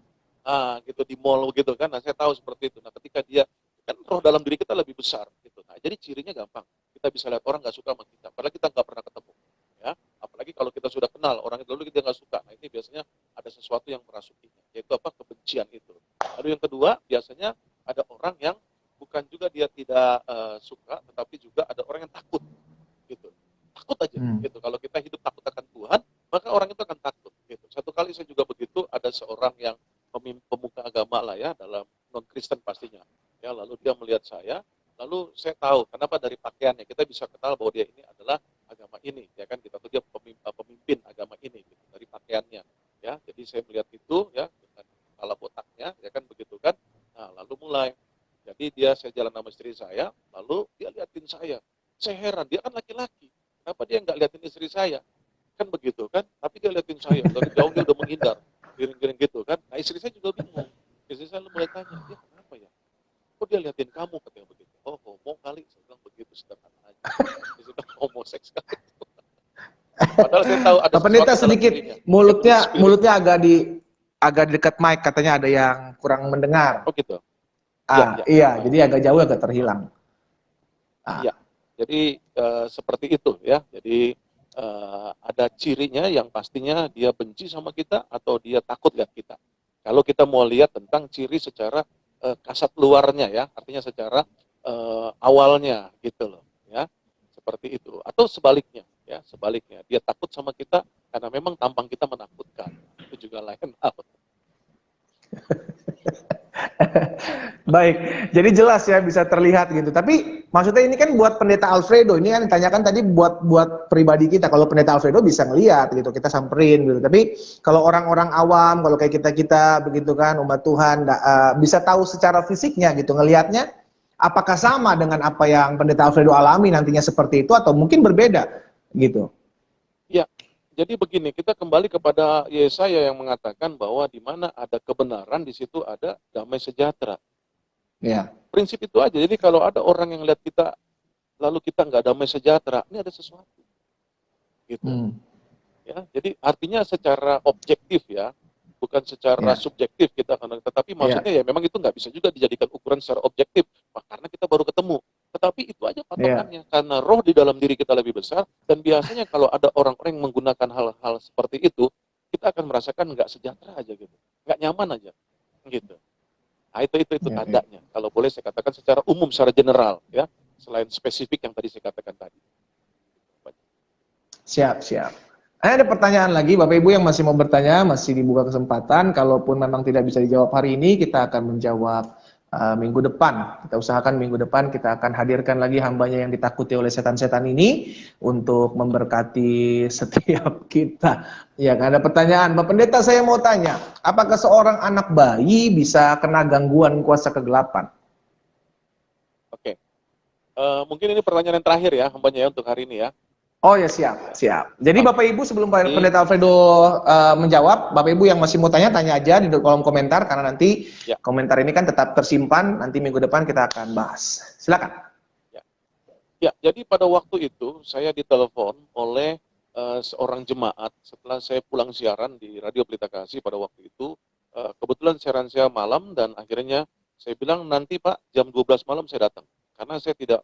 Ah, gitu di mall gitu kan. Nah, saya tahu seperti itu. Nah, ketika dia kan roh dalam diri kita lebih besar gitu. Nah, jadi cirinya gampang. Kita bisa lihat orang nggak suka sama kita, padahal kita nggak pernah ketemu. Ya, apalagi kalau kita sudah kenal orang itu lalu kita nggak suka. Nah, ini biasanya ada sesuatu yang merasukinya, yaitu apa? Kebencian itu. Lalu yang kedua, biasanya ada orang yang bukan juga dia tidak suka, tetapi juga ada orang yang takut gitu. Takut aja Hmm. gitu. Kalau kita hidup takut akan Tuhan, maka orang itu akan takut gitu. Satu kali saya juga begitu, ada seorang yang pemuka agama lah ya, dalam non Kristen pastinya. Ya, lalu dia melihat saya, lalu saya tahu kenapa dari pakaiannya kita bisa kenal bahwa dia ini adalah agama ini, ya kan, kita tahu dia pemimpin agama ini gitu, dari pakaiannya. Ya, jadi saya melihat itu ya dengan kepala botaknya, ya kan begitu kan. Nah, lalu mulai. Jadi saya jalan sama istri saya, lalu dia liatin saya. Saya heran, dia kan laki-laki. Kenapa dia nggak liatin istri saya? Kan begitu kan? Tapi dia liatin saya, dari jauh dia udah menghindar. Giring-giring gitu kan. Nah, istri saya juga bingung. Istri saya mulai tanya, dia kenapa ya? Kok dia liatin kamu, katanya begitu. Oh, homo kali. Saya bilang begitu, sederhana aja. Dia bilang homoseks kali. Padahal saya tahu ada Pak sesuatu Pendeta dalam sedikit dirinya. Evil mulutnya spirit. mulutnya agak dekat mic, katanya ada yang kurang mendengar. Oh gitu? Iya, Ah, iya. iya, jadi agak jauh, agak terhilang. Iya. Ah. Jadi seperti itu ya. Jadi ada cirinya yang pastinya dia benci sama kita atau dia takut lihat kita. Kalau kita mau lihat tentang ciri secara kasat luarnya ya, artinya secara awalnya gitu loh ya. Seperti itu. Atau sebaliknya ya, sebaliknya. Dia takut sama kita karena memang tampang kita menakutkan. Itu juga lain hal. Baik, jadi jelas ya, bisa terlihat gitu. Tapi maksudnya ini kan buat Pendeta Alfredo, ini kan ditanyakan tadi buat pribadi kita. Kalau Pendeta Alfredo bisa ngelihat gitu, kita samperin gitu. Tapi kalau orang-orang awam, kalau kayak kita-kita begitu kan, umat Tuhan, bisa tahu secara fisiknya gitu, ngelihatnya apakah sama dengan apa yang Pendeta Alfredo alami nantinya seperti itu, atau mungkin berbeda gitu. Ya, jadi begini, kita kembali kepada Yesaya yang mengatakan bahwa di mana ada kebenaran, di situ ada damai sejahtera. Ya. Prinsip itu aja. Jadi kalau ada orang yang lihat kita, lalu kita nggak damai sejahtera, ini ada sesuatu. Gitu. Ya, jadi artinya secara objektif ya, bukan secara Ya. subjektif kita akan, tetapi Ya. maksudnya ya memang itu nggak bisa juga dijadikan ukuran secara objektif, karena kita baru ketemu. Tetapi itu aja Ya. patokannya, karena roh di dalam diri kita lebih besar, dan biasanya kalau ada orang-orang yang menggunakan hal-hal seperti itu, kita akan merasakan nggak sejahtera aja gitu, nggak nyaman aja, gitu. Nah itu Ya. Ya. tandanya. Kalau boleh saya katakan secara umum, secara general, ya, selain spesifik yang tadi saya katakan tadi. Siap, siap. Ada pertanyaan lagi, Bapak Ibu yang masih mau bertanya, masih dibuka kesempatan. Kalaupun memang tidak bisa dijawab hari ini, kita akan menjawab minggu depan. Kita usahakan minggu depan kita akan hadirkan lagi hambanya yang ditakuti oleh setan-setan ini untuk memberkati setiap kita. Ya, ada pertanyaan, Pak Pendeta, saya mau tanya, apakah seorang anak bayi bisa kena gangguan kuasa kegelapan? Oke. Mungkin ini pertanyaan yang terakhir ya, hambanya ya, untuk hari ini ya. Oh ya, siap, siap. Jadi Oke. Bapak Ibu sebelum Pak Jadi, Pendeta Alfredo menjawab, Bapak Ibu yang masih mau tanya, tanya aja di kolom komentar, karena nanti ya, komentar ini kan tetap tersimpan, nanti minggu depan kita akan bahas. Silakan. ya, jadi pada waktu itu saya ditelepon oleh seorang jemaat setelah saya pulang siaran di Radio Pelita Kasih pada waktu itu. Kebetulan siaran saya malam dan akhirnya saya bilang nanti Pak jam 12 malam saya datang. Karena saya tidak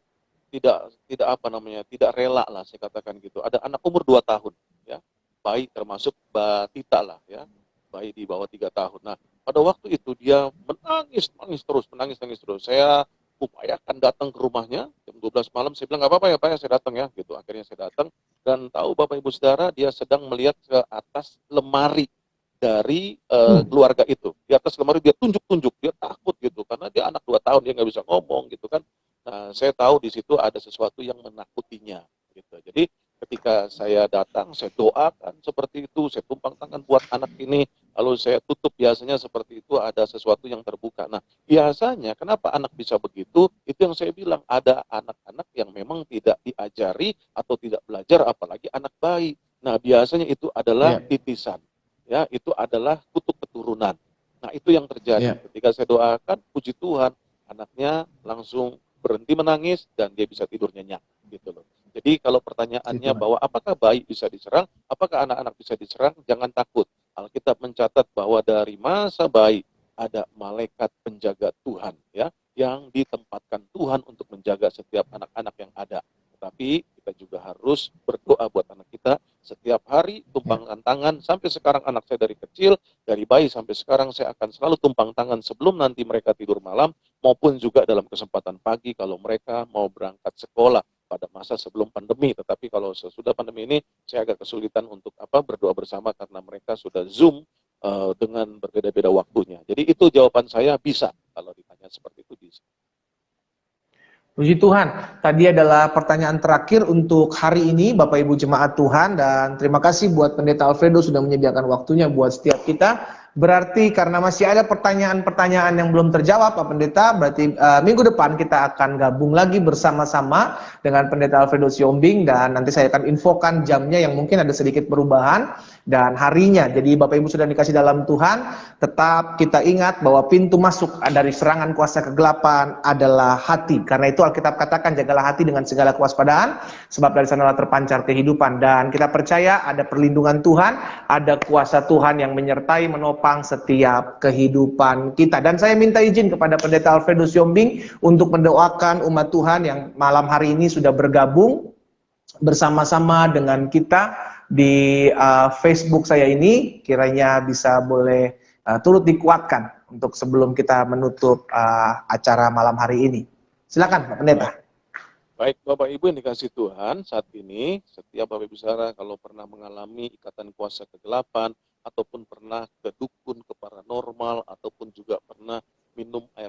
apa namanya, tidak rela lah saya katakan gitu. Ada anak umur 2 tahun ya. Bayi termasuk batita lah ya. Bayi di bawah 3 tahun. Nah, pada waktu itu dia menangis terus. Saya upayakan datang ke rumahnya jam 12 malam. Saya bilang nggak apa-apa ya Pak ya, saya datang ya gitu. Akhirnya saya datang dan tahu Bapak Ibu Saudara, dia sedang melihat ke atas lemari dari keluarga itu. Di atas lemari dia tunjuk-tunjuk, dia takut gitu karena dia anak 2 tahun, dia nggak bisa ngomong gitu kan. Nah, saya tahu di situ ada sesuatu yang menakutinya gitu. Jadi ketika saya datang, saya doakan seperti itu, saya tumpang tangan buat anak ini, lalu saya tutup biasanya seperti itu, ada sesuatu yang terbuka. Nah, biasanya kenapa anak bisa begitu? Itu yang saya bilang, ada anak-anak yang memang tidak diajari atau tidak belajar, apalagi anak bayi. Nah, biasanya itu adalah titisan. Ya, itu adalah kutuk keturunan. Nah, itu yang terjadi. Ketika saya doakan, puji Tuhan, anaknya langsung berhenti menangis dan dia bisa tidur nyenyak gitu loh. Jadi kalau pertanyaannya bahwa apakah bayi bisa diserang, apakah anak-anak bisa diserang, jangan takut. Alkitab mencatat bahwa dari masa bayi ada malaikat penjaga Tuhan ya, yang ditempatkan Tuhan untuk menjaga setiap anak-anak yang ada. Tetapi kita juga harus berdoa buat anak kita setiap hari, tumpangkan tangan. Sampai sekarang anak saya dari kecil, dari bayi sampai sekarang saya akan selalu tumpang tangan sebelum nanti mereka tidur malam, maupun juga dalam kesempatan pagi kalau mereka mau berangkat sekolah pada masa sebelum pandemi. Tetapi kalau sesudah pandemi ini, saya agak kesulitan untuk berdoa bersama karena mereka sudah Zoom dengan berbeda-beda waktunya. Jadi itu jawaban saya, bisa. Kalau ditanya seperti itu, bisa. Puji Tuhan, tadi adalah pertanyaan terakhir untuk hari ini Bapak Ibu Jemaat Tuhan, dan terima kasih buat Pendeta Alfredo sudah menyediakan waktunya buat setiap kita. Berarti karena masih ada pertanyaan-pertanyaan yang belum terjawab Pak Pendeta, berarti minggu depan kita akan gabung lagi bersama-sama dengan Pendeta Alfredo Siombing, dan nanti saya akan infokan jamnya yang mungkin ada sedikit perubahan dan harinya. Jadi Bapak Ibu sudah dikasih dalam Tuhan, tetap kita ingat bahwa pintu masuk dari serangan kuasa kegelapan adalah hati. Karena itu Alkitab katakan jagalah hati dengan segala kewaspadaan, sebab dari sanalah terpancar kehidupan. Dan kita percaya ada perlindungan Tuhan, ada kuasa Tuhan yang menyertai, menopang setiap kehidupan kita. Dan saya minta izin kepada Pendeta Alfredo Siombing untuk mendoakan umat Tuhan yang malam hari ini sudah bergabung bersama-sama dengan kita di Facebook saya ini. Kiranya bisa boleh turut dikuatkan untuk sebelum kita menutup acara malam hari ini. Silakan Pak Pendeta. Baik Bapak Ibu yang dikasih Tuhan, saat ini setiap Bapak Ibu saudara kalau pernah mengalami ikatan kuasa kegelapan, ataupun pernah ke dukun, ke paranormal, ataupun juga pernah minum air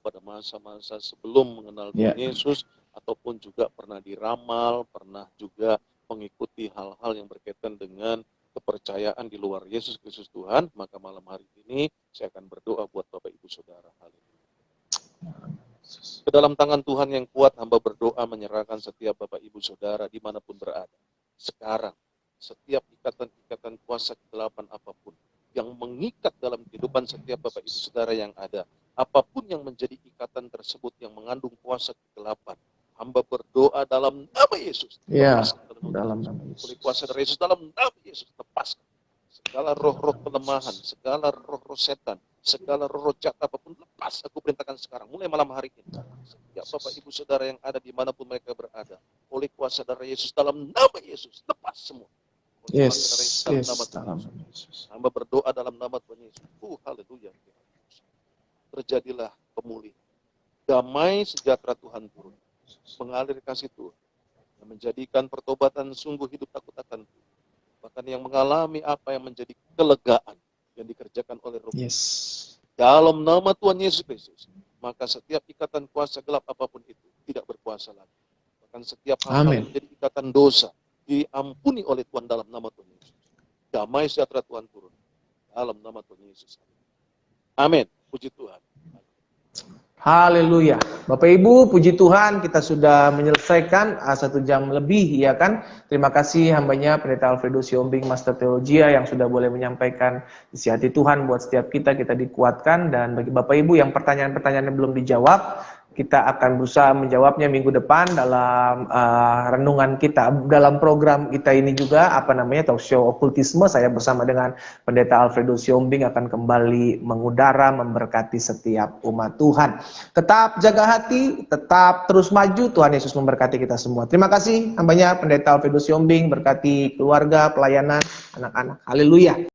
pada masa-masa sebelum mengenal Tuhan Yesus, ataupun juga pernah diramal, pernah juga mengikuti hal-hal yang berkaitan dengan kepercayaan di luar Yesus Kristus Tuhan, maka malam hari ini saya akan berdoa buat Bapak Ibu Saudara. Ke dalam tangan Tuhan yang kuat, hamba berdoa menyerahkan setiap Bapak Ibu Saudara dimanapun berada. Sekarang, setiap ikatan-ikatan kuasa kegelapan apapun yang mengikat dalam kehidupan setiap Bapak Ibu Saudara yang ada, apapun yang menjadi ikatan tersebut yang mengandung kuasa kegelapan, hamba berdoa dalam nama Yesus. Dalam nama Yesus. Oleh kuasa dari Yesus, dalam nama Yesus, lepaskan segala roh-roh kelemahan, segala roh-roh setan, segala roh jahat apapun, lepas. Aku perintahkan sekarang, mulai malam hari ini. Setiap Bapak Ibu Saudara yang ada dimanapun mereka berada, oleh kuasa darah Yesus, dalam nama Yesus, lepas semua. Dalam nama Yesus. Hamba berdoa dalam nama Tuhan Yesus. Haleluya. Terjadilah pemulihan. Damai sejahtera Tuhan turun. Mengalir kasih Tuhan. Yang menjadikan pertobatan sungguh hidup takut akan Tuhan. Bahkan yang mengalami apa yang menjadi kelegaan yang dikerjakan oleh Roh Kudus. Dalam nama Tuhan Yesus Kristus. Maka setiap ikatan kuasa gelap apapun itu tidak berkuasa lagi. Bahkan setiap hal yang menjadi ikatan dosa diampuni oleh Tuhan dalam nama Tuhan Yesus. Damai sejahtera Tuhan turun dalam nama Tuhan Yesus. Amin. Puji Tuhan. Haleluya. Bapak Ibu, puji Tuhan, kita sudah menyelesaikan 1 jam lebih, ya kan? Terima kasih hambanya Pendeta Alfredo Siombing, Master Teologia, yang sudah boleh menyampaikan isi hati Tuhan buat setiap kita dikuatkan. Dan bagi Bapak Ibu yang pertanyaan-pertanyaan yang belum dijawab, kita akan berusaha menjawabnya minggu depan dalam renungan kita, dalam program kita ini juga, talk show okultisme. Saya bersama dengan Pendeta Alfredo Siombing akan kembali mengudara, memberkati setiap umat Tuhan. Tetap jaga hati, tetap terus maju. Tuhan Yesus memberkati kita semua. Terima kasih hambanya Pendeta Alfredo Siombing, berkati keluarga, pelayanan, anak-anak. Haleluya.